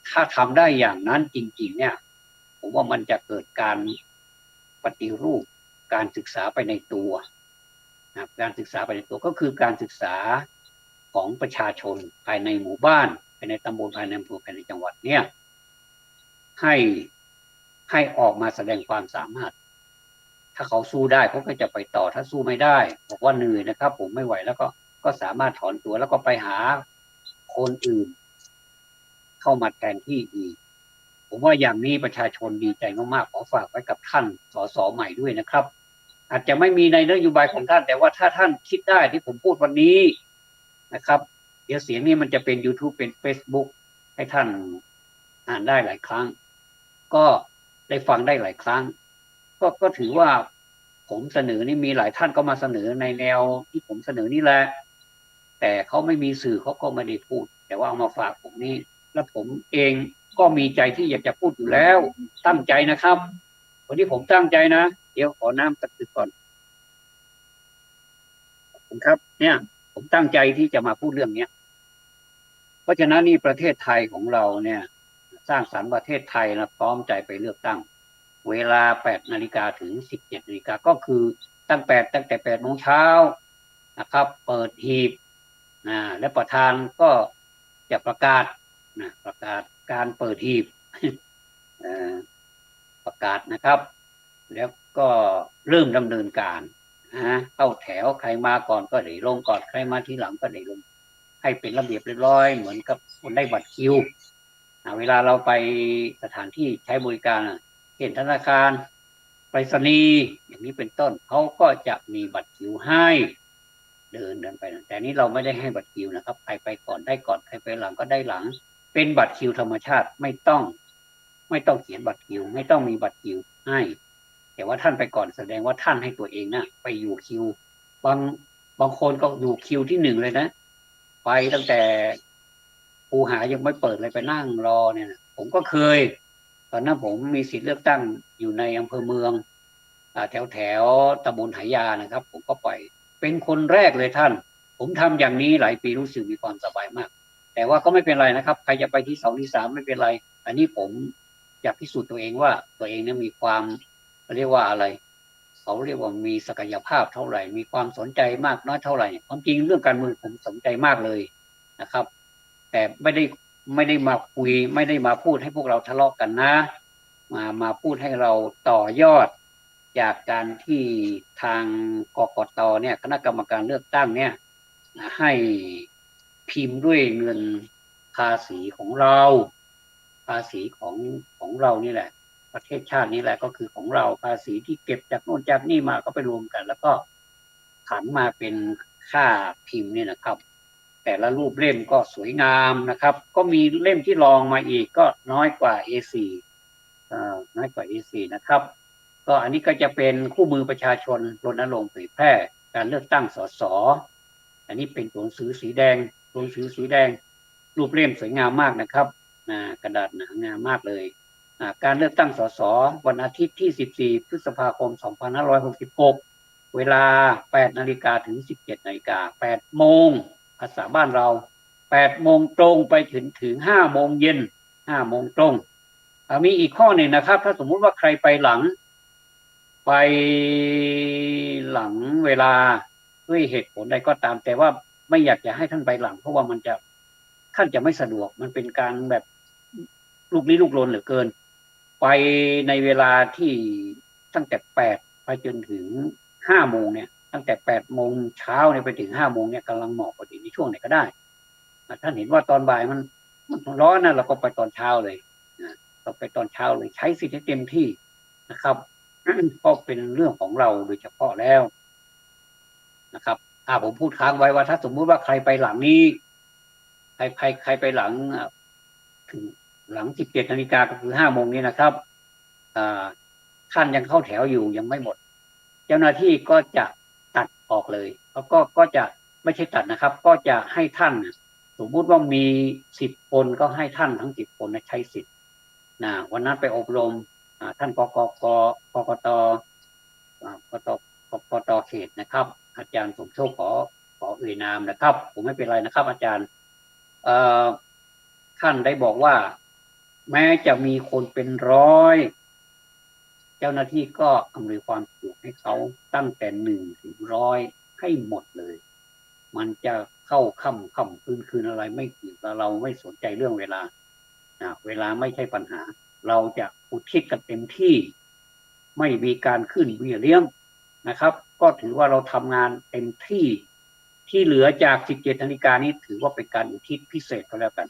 ถ้าทำได้อย่างนั้นจริงๆเนี่ยผมว่ามันจะเกิดการปฏิรูปการศึกษาไปในตัวนะการศึกษาไปในตัวก็คือการศึกษาของประชาชนภายในหมู่บ้านภายในตำบลภายในอำเภอภายในจังหวัดเนี่ยให้ให้ออกมาแสดงความสามารถถ้าเขาสู้ได้เขาก็จะไปต่อถ้าสู้ไม่ได้บอกว่าเหนื่อยนะครับผมไม่ไหวแล้วก็สามารถถอนตัวแล้วก็ไปหาคนอื่นเข้ามาแทนที่อีกผมว่าอย่างนี้ประชาชนดีใจมากๆขอฝากไว้กับท่านสสใหม่ด้วยนะครับอาจจะไม่มีในนโยบายของท่านแต่ว่าถ้าท่านคิดได้ที่ผมพูดวันนี้นะครับเดี๋ยวเสียงนี้มันจะเป็น YouTube เป็น Facebook ให้ท่านอ่านได้หลายครั้งก็ได้ฟังได้หลายครั้งก็ถือว่าผมเสนอนี่มีหลายท่านก็มาเสนอในแนวที่ผมเสนอนี่แหละแต่เขาไม่มีสื่อเขาก็ไม่ได้พูดแต่ว่าเอามาฝากผมนี่แล้วผมเองก็มีใจที่อยากจะพูดอยู่แล้วตั้งใจนะครับวันนี้ผมตั้งใจนะเดี๋ยวขอน้ำสักตึกก่อนผมครับเนี่ยผมตั้งใจที่จะมาพูดเรื่องเนี้ยเพราะฉะนั้นนี่ประเทศไทยของเราเนี่ยสร้างสรรค์ประเทศไทยนะพร้อมใจไปเลือกตั้งเวลา8 นาฬิกาถึง 17 นาฬิกาก็คือตั้งแต่8 โมงเช้านะครับเปิดหีบและประธานก็จะประกาศประกาศการเปิดหีบประกาศนะครับแล้วก็เริ่มดำเนินการเข้าแถวใครมาก่อนก็ได้ลงก่อนใครมาทีหลังก็ได้ลงให้เป็นระเบียบเรียบร้อยเหมือนกับคนได้บัตรคิวเวลาเราไปสถานที่ใช้บริการเช่นธนาคารไปรษณีย์อย่างนี้เป็นต้นเขาก็จะมีบัตรคิวให้เดินไปแต่นี้เราไม่ได้ให้บัตรคิวนะครับใครไปก่อนได้ก่อนใครไปหลังก็ได้หลังเป็นบัตรคิวธรรมชาติไม่ต้องเขียนบัตรคิวไม่ต้องมีบัตรคิวให้แต่ว่าท่านไปก่อนแสดงว่าท่านให้ตัวเองนะไปอยู่คิวบางบางคนก็อยู่คิวที่1เลยนะไปตั้งแต่คูหายังไม่เปิดเลยไปนั่งรอเนี่ยผมก็เคยตอนนั้นผมมีสิทธิ์เลือกตั้งอยู่ในอำเภอเมืองแถวตำบลไหยานะครับผมก็ไปเป็นคนแรกเลยท่านผมทำอย่างนี้หลายปีรู้สึกมีความสบายมากแต่ว่าก็ไม่เป็นไรนะครับใครจะไปที่2ที่3ไม่เป็นไรอันนี้ผมอยากพิสูจน์ตัวเองว่าตัวเองเนี่ยมีความเรียกว่าอะไรเขาเรียกว่ามีศักยภาพเท่าไหร่มีความสนใจมากน้อยเท่าไหร่ความจริงเรื่องการเมืองผมสนใจมากเลยนะครับแต่ไม่ได้มาคุยไม่ได้มาพูดให้พวกเราทะเลาะกันนะมาพูดให้เราต่อยอดจากการที่ทางกกตเนี่ยคณะกรรมการเลือกตั้งเนี่ยให้พิมพ์ด้วยเงินภาษีของเราภาษีของเรานี่แหละประเทศชาตินี้แหละก็คือของเราภาษีที่เก็บจากโน่นจากนี่มาก็ไปรวมกันแล้วก็ผันมาเป็นค่าพิมพ์เนี่ยนะครับแต่ละรูปเล่มก็สวยงามนะครับก็มีเล่มที่รองมาอีกก็น้อยกว่า A4 น้อยกว่า A4 นะครับก็อันนี้ก็จะเป็นคู่มือประชาชนรณรงค์เผยแพร่การเลือกตั้งสสอันนี้เป็นตัวหนังสือสีแดงตัวหนังสือสีแดงรูปเล่มสวยงามมากนะครับกระดาษหนางามมากเลยการเลือกตั้งสสวันอาทิตย์ที่14 พฤษภาคม 2566 เวลา8 นาฬิกาถึง 17 นาฬิกา8 โมงภาษาบ้านเรา8 โมงตรงไปถึง5 โมงเย็น5 โมงตรงมีอีกข้อหนึ่งนะครับถ้าสมมุติว่าใครไปหลังเวลาด้วยเหตุผลใดก็ตามแต่ว่าไม่อยากจะให้ท่านไปหลังเพราะว่าท่านจะไม่สะดวกมันเป็นการแบบลูกลี้ลุกลนเหลือเกินไปในเวลาที่ตั้งแต่8ไปจนถึง5 โมงเนี่ยตั้งแต่8 โมงเช้าเนี่ยไปถึง5 โมงเนี่ยกำลังเหมาะพอดีในช่วงไหนก็ได้ท่านเห็นว่าตอนบ่ายมันร้อนนะเราก็ไปตอนเช้าเลยเราไปตอนเช้าเลยใช้สิทธิ์ให้เต็มที่นะครับก็เป็นเรื่องของเราโดยเฉพาะแล้วนะครับผมพูดค้างไว้ว่าถ้าสมมุติว่าใครไปหลังนี้ใครไปหลังถึงหลัง17 นาฬิกาก็คือ5 โมงนี้นะครับท่านยังเข้าแถวอยู่ยังไม่หมดเจ้าหน้าที่ก็จะตัดออกเลยแล้วก็จะไม่ใช่ตัดนะครับก็จะให้ท่านสมมุติว่ามี10 คนก็ให้ท่านทั้ง10 คนใช้สิทธิ์วันนั้นไปอบรมท่านกกตเขตนะครับอาจารย์สมโชคขอ อเอ่ยนามนะครับ ผมไม่เป็นไรนะครับ อาจารย์เอ่อท่านได้บอกว่า แม้จะมีคนเป็นร้อยเจ้าหน้าที่ก็อำนวยความสะดวกให้เขาตั้งแต่1 ถึง 100ให้หมดเลย มันจะเข้าค่ำคืนอะไรไม่เกี่ยวกับเราไม่สนใจเรื่องเวลาเวลาไม่ใช่ปัญหา เราจะอุทิศกันเต็มที่ไม่มีการขึ้นเบี้ยเลี้ยงนะครับ ก็ถือว่าเราทำงานเต็มที่ที่เหลือจาก17 นาฬิกานี้ถือว่าเป็นการอุทิศพิเศษก็แล้วกัน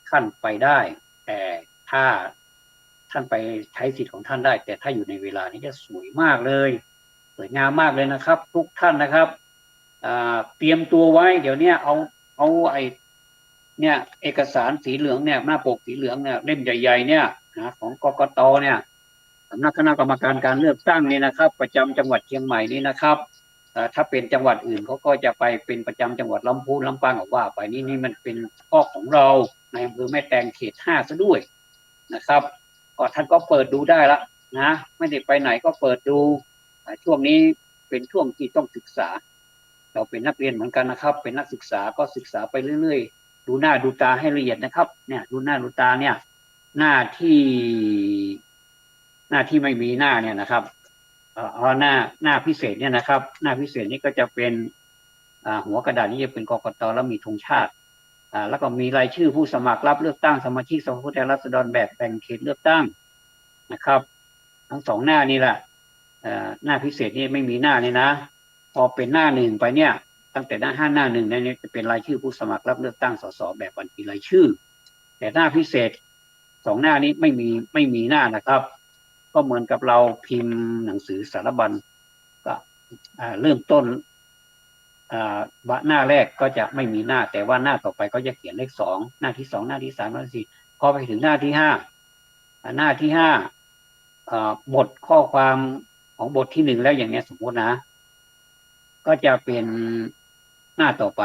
ท่านไปได้แต่ถ้าท่านไปใช้สิทธิ์ของท่านได้แต่ถ้าอยู่ในเวลานี้จะสวยมากเลยสวยงามมากเลยนะครับทุกท่านนะครับเตรียมตัวไว้เดี๋ยวนี้เอาไอ้เนี่ยเอกสารสีเหลืองเนี่ยหน้าปกสีเหลืองเนี่ยเล่มใหญ่ๆเนี่ยของกกตเนี่ยสำนักคณะกรรมการการเลือกตั้งนี่นะครับประจำจังหวัดเชียงใหม่นี่นะครับถ้าเป็นจังหวัดอื่นเขาก็จะไปเป็นประจำจังหวัดลำพูนลำปางว่าไปนี่มันเป็นข้อของเราในอำเภอแม่แตงเขต5ซะด้วยนะครับก็ท่านก็เปิดดูได้ละนะไม่ได้ไปไหนก็เปิดดูช่วงนี้เป็นช่วงที่ต้องศึกษาเราเป็นนักเรียนเหมือนกันนะครับเป็นนักศึกษาก็ศึกษาไปเรื่อยๆดูหน้าดูตาให้ละเอียดนะครับเนี่ยดูหน้าดูตาเนี่ยหน้าที่ไม่มีหน้าเนี่ยนะครับหน้าพิเศษเนี่ยนะครับหน้าพิเศษนี้ก็จะเป็นหัวกระดาษนี้จะเป็นกกตแล้วมีธงชาติแล้วก็มีรายชื่อผู้สมัครรับเลือกตั้งสมาชิกสภาผู้แทนราษฎรแบบแบ่งเขตเลือกตั้งนะครับทั้ง2 หน้านี่แหละหน้าพิเศษนี่ไม่มีหน้าเลยนะพอเป็นหน้า1ไปเนี่ยตั้งแต่หน้า5หน้า1เนี่ยจะเป็นรายชื่อผู้สมัครรับเลือกตั้งสสแบบบัญชีรายชื่อแต่หน้าพิเศษ2 หน้านี้ไม่มีหน้านะครับก็เหมือนกับเราพิมพ์หนังสือสารบัญก็เริ่มต้นหน้าแรกก็จะไม่มีหน้าแต่ว่าหน้าต่อไปก็จะเขียนเลข2หน้าที่2หน้าที่3หน้าที่4พอไปถึงหน้าที่5หน้าที่5บทข้อความของบทที่1แล้วอย่างนี้สมมตินะก็จะเป็นหน้าต่อไ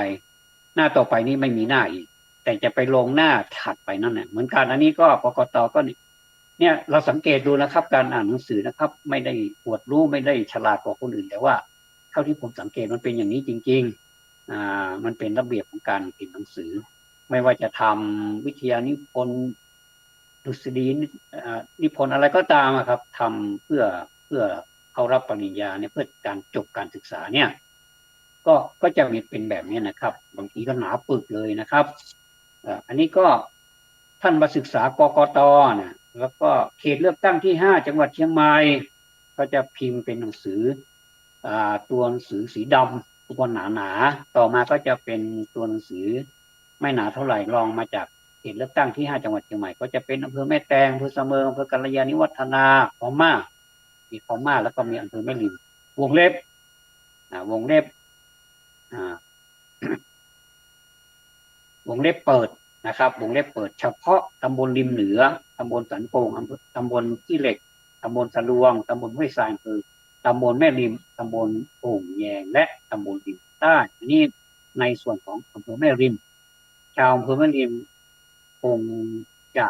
ปนี้ไม่มีหน้าอีกแต่จะไปลงหน้าถัดไปนั่นแหละเหมือนกันอันนี้ก็กกตก็เนี่ยเราสังเกตดูนะครับการอ่านหนังสือนะครับไม่ได้อวดรู้ไม่ได้ฉลาดกว่าคนอื่นแต่ว่าเท่าที่ผมสังเกตมันเป็นอย่างนี้จริงๆมันเป็นระเบียบของการเขียนหนังสือไม่ว่าจะทำวิทยานิพนธ์ดุษฎีนิพนธ์อะไรก็ตามครับทำเพื่อเขารับปริญญาเนี่ยเพื่อการจบการศึกษาเนี่ยก็จะมีเป็นแบบนี้นะครับบางทีก็หนาปึกเลยนะครับอันนี้ก็ท่านมาศึกษากกตนะแล้วก็เขตเลือกตั้งที่5จังหวัดเชียงใหม่ก็จะพิมพ์เป็นหนังสือตัวหนังสือสีดำตัวหนาต่อมาก็จะเป็นตัวหนังสือไม่หนาเท่าไหร่รองมาจากเขตเลือกตั้งที่5จังหวัดเชียงใหม่ก็จะเป็นอำเภอแม่แตงอำเภอเสมิงอำเภอกัลยาณิวัฒนาพม่ามีพม่าแล้วก็มีอำเภอแม่ริมวงเล็บวงเล็บเปิดนะครับวงเล็บเปิดเฉพาะตำบลริมเหนือตำบลสันโป่งตำบลขี้เหล็กตำบลสะลวงตำบลห้วยทรายอำเภอตำบลแม่ริมตำบลโป่งแยงและตำบลริมใต้อันนี้ในส่วนของอำเภอแม่ริมชาวอำเภอแม่ริมคงจะ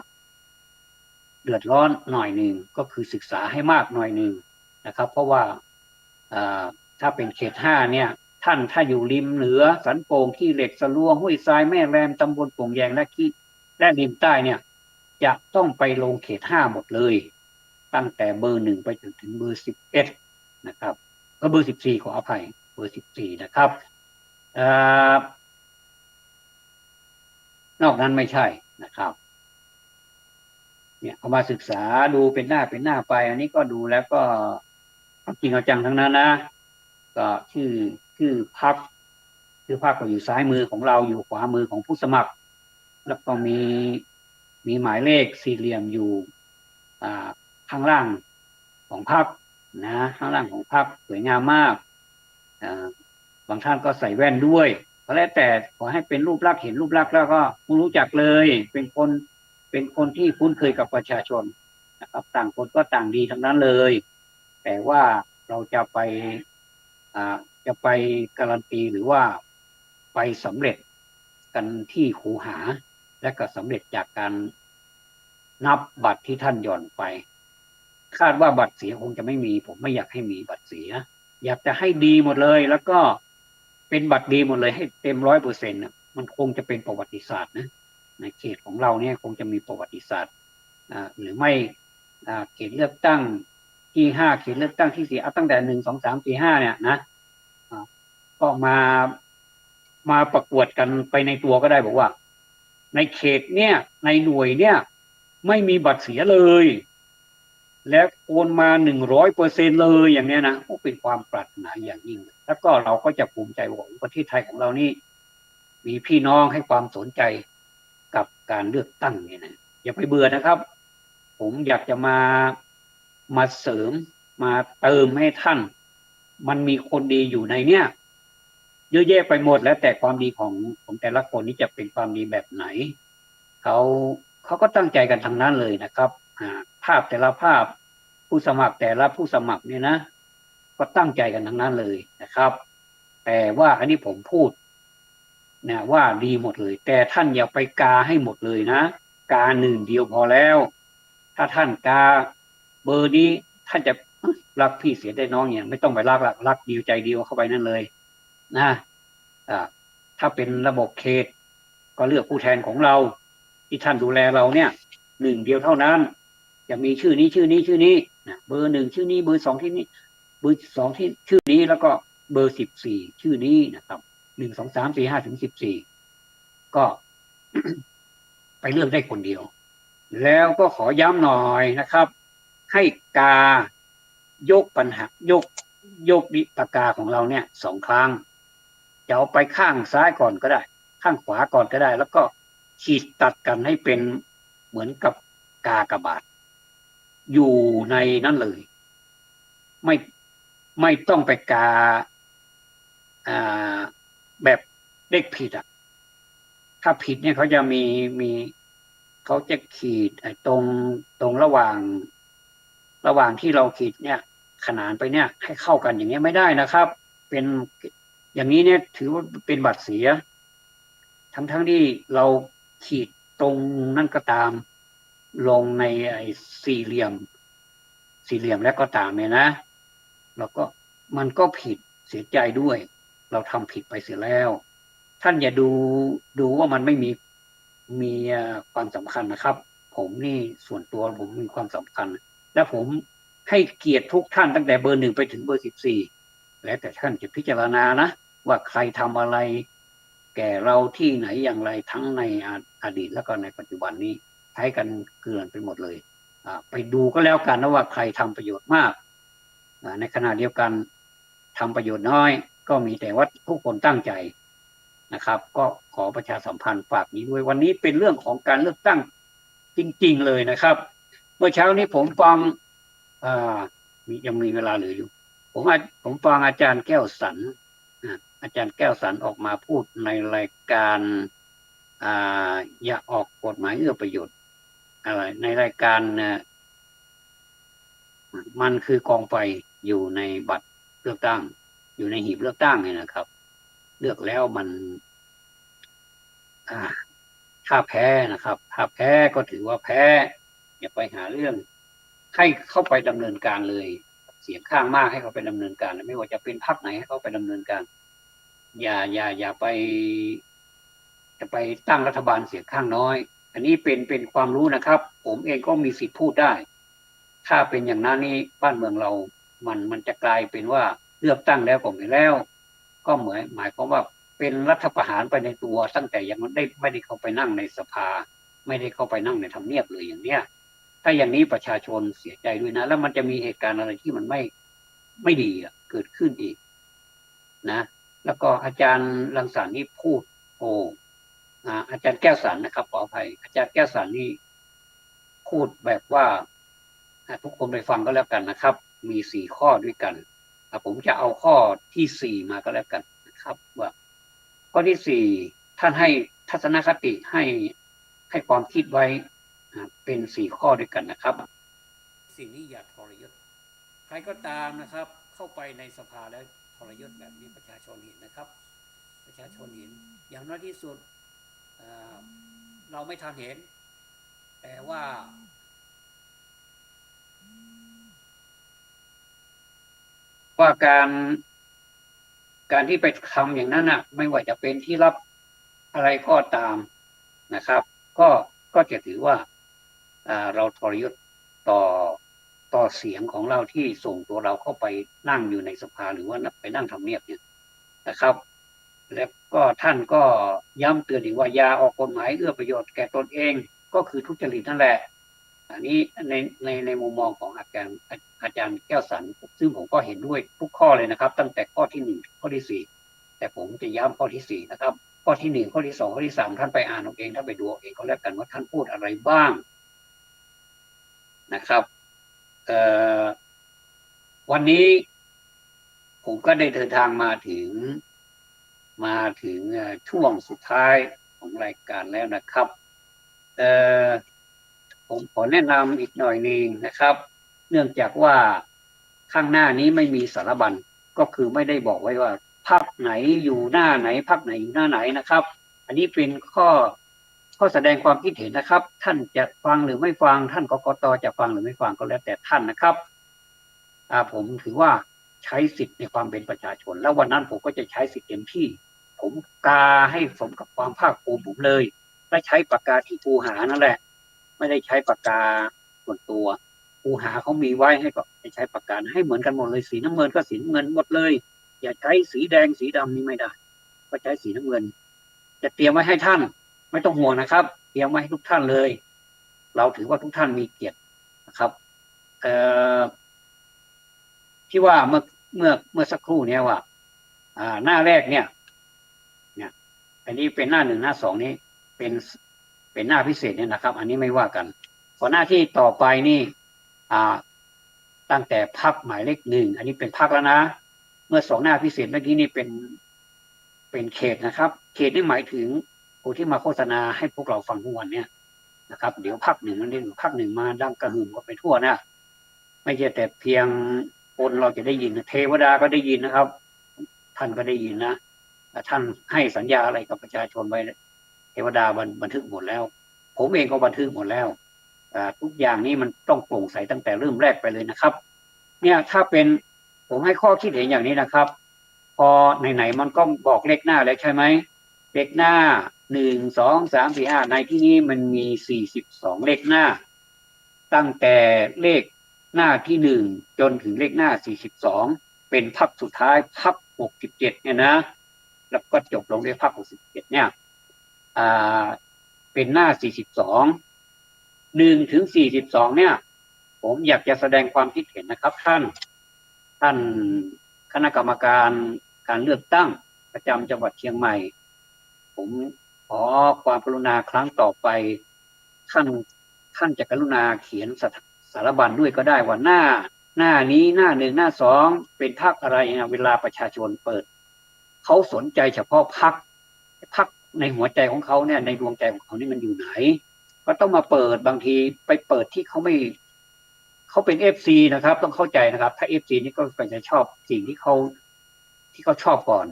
เดือดร้อนหน่อยหนึ่งก็คือศึกษาให้มากหน่อยหนึ่งนะครับเพราะว่าถ้าเป็นเขต5เนี่ยถ้าอยู่ริมเหนือสันโป่งขี้เหล็กสะลวงห้วยทรายแม่แรมตำบลโป่งแยงและริมใต้เนี่ยจะต้องไปลงเขต5หมดเลยตั้งแต่เบอร์1ไปจนถึงเบอร์11นะครับก็เบอร์14ขออภัยเบอร์14นะครับนอกนั้นไม่ใช่นะครับเนี่ยเอามาศึกษาดูเป็นหน้าไปอันนี้ก็ดูแล้วก็จริงเอาจังทั้งนั้นนะก็ชื่อพรรคก็อยู่ซ้ายมือของเราอยู่ขวามือของผู้สมัครแล้วก็มีหมายเลขสี่เหลี่ยมอยู่ข้างล่างของพรรคนะข้างล่างของพรรคสวยงามมากบางท่านก็ใส่แว่นด้วยก็แล้วแต่ขอให้เป็นรูปลักษณ์เห็นรูปลักษณ์แล้วก็รู้จักเลยเป็นคนที่คุ้นเคยกับประชาชนนะครับต่างคนก็ต่างดีทั้งนั้นเลยแต่ว่าเราจะไปการันตีหรือว่าไปสำเร็จกันที่คูหาและก็สำเร็จจากการนับบัตรที่ท่านหย่อนไปคาดว่าบัตรเสียคงจะไม่มีผมไม่อยากให้มีบัตรเสียอยากจะให้ดีหมดเลยแล้วก็ เป็นบัตรดีหมดเลยให้เต็ม100%มันคงจะเป็นประวัติศาสตร์นะในเขตของเราเนี่ยคงจะมีประวัติศาสตร์หรือไม่เขตเลือกตั้งที่5เขตเลือกตั้งที่4ตั้งแต่1 2 3 4 5เนี่ยนะก็มาประกวดกันไปในตัวก็ได้บอกว่าในเขตเนี่ยในหน่วยเนี่ยไม่มีบัตรเสียเลยและโอนมา100%เลยอย่างเนี้ยนะก็เป็นความปรารถนาอย่างยิ่งแล้วก็เราก็จะภูมิใจว่าประเทศไทยของเรานี่มีพี่น้องให้ความสนใจกับการเลือกตั้งเนี่ยนะอย่าไปเบื่อนะครับผมอยากจะมาเสริมมาเติมให้ท่านมันมีคนดีอยู่ในเนี่ยเยอะแยะไปหมดแล้วแต่ความดีของแต่ละคนนี่จะเป็นความดีแบบไหนเขาเขาก็ตั้งใจกันทั้งนั้นเลยนะครับภาพแต่ละภาพผู้สมัครแต่ละผู้สมัครเนี่ยนะก็ตั้งใจกันทั้งนั้นเลยนะครับแต่ว่าอันนี้ผมพูดนะว่าดีหมดเลยแต่ท่านอย่าไปกาให้หมดเลยนะกาหนึ่งเดียวพอแล้วถ้าท่านกาเบอร์นี้ท่านจะรักพี่เสียได้น้องเนี่ยไม่ต้องไปรักเดียวใจเดียวเข้าไปนั่นเลยนะถ้าเป็นระบบเขตก็เลือกผู้แทนของเราที่ท่านดูแลเราเนี่ยหนึ่งเดียวเท่านั้นจะมีชื่อนี้ชื่อนี้ชื่อนี้นะเบอร์หนึ่งชื่อนี้เบอร์สองที่นี้เบอร์สองที่ชื่อนี้แล้วก็เบอร์14ชื่อนี้นะครับ1 2 3 4 5 ถึง 14ก็ ไปเลือกได้คนเดียวแล้วก็ขอย้ำหน่อยนะครับให้กายกปัญหายกดิปากกาของเราเนี่ย2 ครั้งจะเอาไปข้างซ้ายก่อนก็ได้ข้างขวาก่อนก็ได้แล้วก็ขีดตัดกันให้เป็นเหมือนกับกากบาทอยู่ในนั้นเลยไม่ไม่ต้องไปกาแบบเลขผิดถ้าผิดเนี่ยเขาจะมีเขาจะขีดตรงระหว่างที่เราขีดเนี่ยขนานไปเนี่ยให้เข้ากันอย่างเงี้ยไม่ได้นะครับ เป็นอย่างนี้เนี่ยถือว่าเป็นบัตรเสียทั้งที่เราขีดตรงนั่นก็ตามลงในไอ้สี่เหลี่ยมแล้วก็ตามเนี่ยนะแล้วก็มันก็ผิดเสียใจด้วยเราทำผิดไปเสียแล้วท่านอย่าดูว่ามันไม่มีความสำคัญนะครับผมนี่ส่วนตัวผมมีความสำคัญและผมให้เกียรติทุกท่านตั้งแต่เบอร์ 1ไปถึงเบอร์ 14แล้วแต่ท่านจะพิจารณานะว่าใครทำอะไรแก่เราที่ไหนอย่างไรทั้งในอดีตแล้วก็ในปัจจุบันนี้ใช้กันเกลื่อนไปหมดเลยไปดูก็แล้วกันนะว่าใครทำประโยชน์มากในขณะเดียวกันทำประโยชน์น้อยก็มีแต่ว่าทุกคนตั้งใจนะครับก็ขอประชาสัมพันธ์ฝากนี้ด้วยวันนี้เป็นเรื่องของการเลือกตั้งจริงๆเลยนะครับเมื่อเช้านี้ผมฟังยังมีเวลาเหลืออยู่ผมฟังอาจารย์แก้วสันอาจารย์แก้วสันออกมาพูดในรายการอย่าออกกฎหมายเอื้อประโยชน์อะไรในรายการมันคือกองไฟอยู่ในบัตรเลือกตั้งอยู่ในหีบเลือกตั้งเนี่ยนะครับเลือกแล้วมันถ้าแพ้นะครับถ้าแพ้ก็ถือว่าแพ้อย่าไปหาเรื่องให้เข้าไปดำเนินการเลยเสียงข้างมากให้เขาไปดำเนินการไม่ว่าจะเป็นพรรคไหนให้เขาไปดำเนินการอย่าไปจะไปตั้งรัฐบาลเสียงข้างน้อยอันนี้เป็นความรู้นะครับผมเองก็มีสิทธิ์พูดได้ถ้าเป็นอย่างนั้นนี่บ้านเมืองเรามันจะกลายเป็นว่าเลือกตั้งแล้วก็ไม่แล้วก็หมายความว่าเป็นรัฐประหารไปในตัวตั้งแต่ยังไม่ได้เข้าไปนั่งในสภาไม่ได้เข้าไปนั่งในทำเนียบเลยอย่างเนี้ยถ้าอย่างนี้ประชาชนเสียใจด้วยนะแล้วมันจะมีเหตุการณ์อะไรที่มันไม่ดีเกิดขึ้นอีกนะแล้วก็อาจารย์รังสรรค์นี่พูดอาจารย์แก้วสันนะครับขออภัยอาจารย์แก้วสันนี่พูดแบบว่าทุกคนไปฟังก็แล้วกันนะครับมี4 ข้อด้วยกันผมจะเอาข้อที่4มาก็แล้วกันนะครับว่าข้อที่4ท่านให้ทัศนคติให้ความคิดไว้เป็น4 ข้อด้วยกันนะครับสิ่งนี้อย่าทรยศใครก็ตามนะครับเข้าไปในสภาแล้วทรยศแบบนี้ประชาชนเห็นนะครับประชาชนเห็นอย่างน้อยที่สุดเราไม่ทันเห็นแต่ว่าการ การที่ไปทำอย่างนั้นอ่ะไม่ว่าจะเป็นที่รับอะไรก็ตามนะครับ ก็ก็จะถือว่าเราทรยศต่อเสียงของเราที่ส่งตัวเราเข้าไปนั่งอยู่ในสภาหรือว่าไปนั่งทำเนียบเนี่ยนะครับ แล้วก็ท่านก็ย้ำเตือนอีกว่าอย่าออกกฎหมายเอื้อประโยชน์แก่ตนเองก็คือทุจริตนั่นแหละอันนี้ในมุมมองของอาจารย์แก้วสันซึ่งผมก็เห็นด้วยทุกข้อเลยนะครับตั้งแต่ข้อที่หนึ่งข้อที่สี่แต่ผมจะย้ำข้อที่สี่นะครับข้อที่หนึ่งข้อที่สองข้อที่สามท่านไปอ่านเอาเองท่านไปดูเอาเองก็แล้วกันว่าท่านพูดอะไรบ้างนะครับวันนี้ผมก็ได้เดินทางมาถึงช่วงสุดท้ายของรายการแล้วนะครับผมขอแนะนำอีกหน่อยนึงนะครับเนื่องจากว่าข้างหน้านี้ไม่มีสารบัญก็คือไม่ได้บอกไว้ว่าพรรคไหนอยู่หน้าไหนพรรคไหนอยู่หน้าไหนนะครับอันนี้เป็นข้อแสดงความคิดเห็นนะครับท่านจะฟังหรือไม่ฟังท่านกกตจะฟังหรือไม่ฟังก็แล้วแต่ท่านนะครับผมถือว่าใช้สิทธิ์ในความเป็นประชาชนแล้ววันนั้นผมก็จะใช้สิทธิ์เต็มที่ผมกาให้สมกับความภาคภูมิผมเลยและใช้ปากกาที่ครูหานั่นแหละไม่ได้ใช้ปากกาส่วนตัวครูหาเขามีไว้ให้ก็ใช้ปากกาให้เหมือนกันหมดเลยสีน้ำเงินก็สีน้ำเงินหมดเลยอย่าใช้สีแดงสีดำนี่ไม่ได้ก็ใช้สีน้ำเงินจะเตรียมไว้ให้ท่านไม่ต้องห่วงนะครับเตรียมไว้ให้ทุกท่านเลยเราถือว่าทุกท่านมีเกียรตินะครับที่ว่าเมื่อสักครู่นี้ว่าหน้าแรกเนี่ยอันนี้เป็นหน้าหนึ่งหน้าสองนี้เป็นหน้าพิเศษเนี่ยนะครับอันนี้ไม่ว่ากันพอหน้าที่ต่อไปนี่ตั้งแต่พรรคหมายเลขหนึ่งอันนี้เป็นพรรคแล้วนะเมื่อสองหน้าพิเศษเมื่อกี้นี่เป็นเขตนะครับเขตนี่หมายถึงผู้ที่มาโฆษณาให้พวกเราฟังทุกวันเนี่ยนะครับเดี๋ยวพรรคหนึ่งมันได้พรรคหนึ่งมาดังกระหึ่มกันไปทั่วนะไม่ใช่แต่เพียงคนเราจะได้ยินเทวดาก็ได้ยินนะครับท่านก็ได้ยินนะท่านให้สัญญาอะไรกับประชาชนไว้เทวดาบันทึกหมดแล้วผมเองก็บันทึกหมดแล้วทุกอย่างนี้มันต้องโปร่งใสตั้งแต่เริ่มแรกไปเลยนะครับเนี่ยถ้าเป็นผมให้ข้อคิดเห็นอย่างนี้นะครับพอไหนๆมันก็บอกเลขหน้าแล้วใช่ไหมเลขหน้า1 2 3 4 5ในที่นี้มันมี42เลขหน้าตั้งแต่เลขหน้าที่1จนถึงเลขหน้า42เป็นพรรคสุดท้ายพรรค67เนี่ยนะแล้วก็จบลงด้วยพรรค67เนี่ยเป็นหน้า42 1 ถึง 42เนี่ยผมอยากจะแสดงความคิดเห็นนะครับท่านคณะกรรมการการเลือกตั้งประจำจังหวัดเชียงใหม่ผมขอความกรุณาครั้งต่อไปท่านจะกรุณาเขียนสารบัญด้วยก็ได้ว่าหน้านี้หน้า1หน้า2เป็นพรรคอะไรนะเวลาประชาชนเปิดเขาสนใจเฉพาะพรรคในหัวใจของเขาเนี่ยในดวงใจของเขานี่มันอยู่ไหนก็ต้องมาเปิดบางทีไปเปิดที่เขาเป็นFCนะครับต้องเข้าใจนะครับถ้า FC นี่ก็จะชอบสิ่งที่เขาชอบก่อน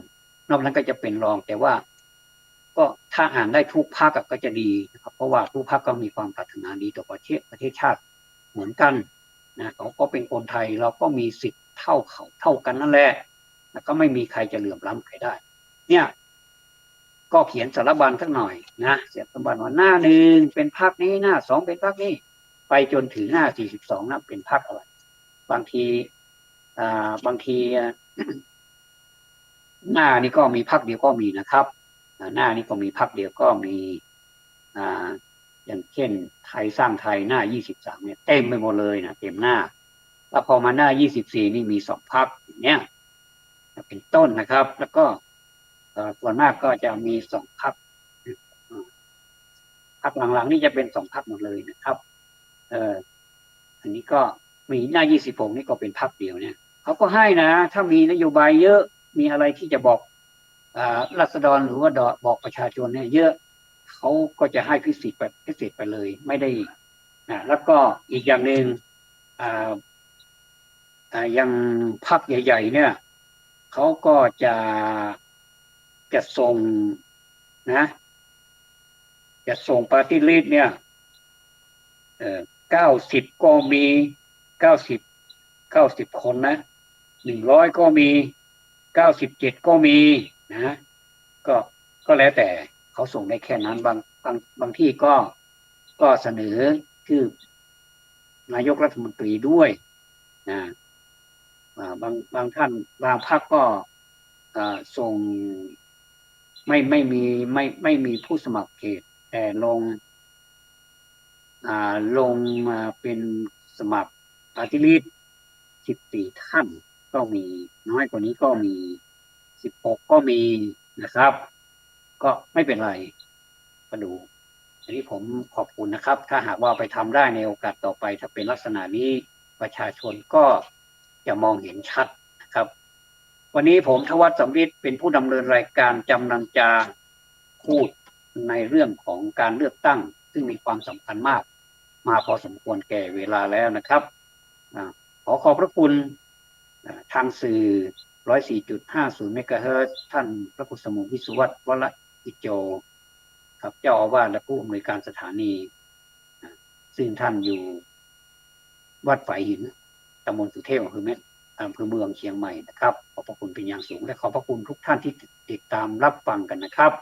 นอกนั้นก็จะเป็นรองแต่ว่าก็ถ้าอ่านได้ทุกภาคก็จะดีนะครับเพราะว่าทุกภาคก็มีความปรารถนาดีต่อประเทศชาติเหมือนกันนะเขาก็เป็นคนไทยเราก็มีสิทธิ์เท่ากันนั่นแหละแล้วก็ไม่มีใครจะเหลื่อมล้ำใครได้เนี่ยก็เขียนสารบัญสักหน่อยนะเสียสารบัญว่าหน้า1เป็นพรรคนี้หน้า2เป็นพรรคนี้ไปจนถึงหน้า42นะเป็นพรรคอะไรบางทีหน้านี้ก็มีพรรคเดียวก็มีนะครับหน้านี้ก็มีพรรคเดียวก็มีอย่างเช่นไทยสร้างไทยหน้า23เนี่ยเต็มไปหมดเลยนะเต็มหน้าแล้วพอมาหน้า24นี่มี2พรรคอย่างเนี้ยเป็นต้นนะครับ แล้วก็ส่วนมากก็จะมี2พรรคหลังๆนี่จะเป็น2พรรคหมดเลยนะครับอันนี้ก็มีหน้า26นี่ก็เป็นพรรคเดียวเนี่ยเขาก็ให้นะถ้ามีนโยบายเยอะมีอะไรที่จะบอกราษฎรหรือว่าบอกประชาชนเนี่ยเยอะเขาก็จะให้พิเศษไปเลยไม่ได้แล้วก็อีกอย่างหนึ่งยังพรรคใหญ่ๆเนี่ยเขาก็จะส่งนะจะส่งปาร์ตี้ลิสต์เนี่ย90ก็มี90คนนะ100ก็มี 97ก็มีนะก็ก็แล้วแต่เขาส่งได้แค่นั้นบางที่ก็เสนอชื่อนายกรัฐมนตรีด้วยนะบางท่านบางพรรคก็ส่งไม่มีผู้สมัครเขตแต่ลงมาเป็นสมัครปาร์ตี้ลิสต์14ท่านก็มีน้อยกว่านี้ก็มี16ก็มีนะครับก็ไม่เป็นไรก็ดูอันนี้ผมขอบคุณนะครับถ้าหากว่าไปทำได้ในโอกาสต่อไปถ้าเป็นลักษณะนี้ประชาชนก็จะมองเห็นชัดนะครับวันนี้ผมทวัชสำริดเป็นผู้ดำเนินรายการจำนำจาพูดในเรื่องของการเลือกตั้งซึ่งมีความสำคัญมากมาพอสมควรแก่เวลาแล้วนะครับขอขอบพระคุณทางสื่อ 104.50 เมกะเฮิรตซ์ท่านพระครูสมุวิสุวัฒน์วรอิโจครับเจ้าอาวาสและผู้อำนวยการสถานีซึ่งท่านอยู่วัดฝายหินตำบลสุเทพอำเภอเมืองเชียงใหม่นะครับขอบพระคุณเป็นอย่างสูงและขอบพระคุณทุกท่านที่ติดตามรับฟังกันนะครับ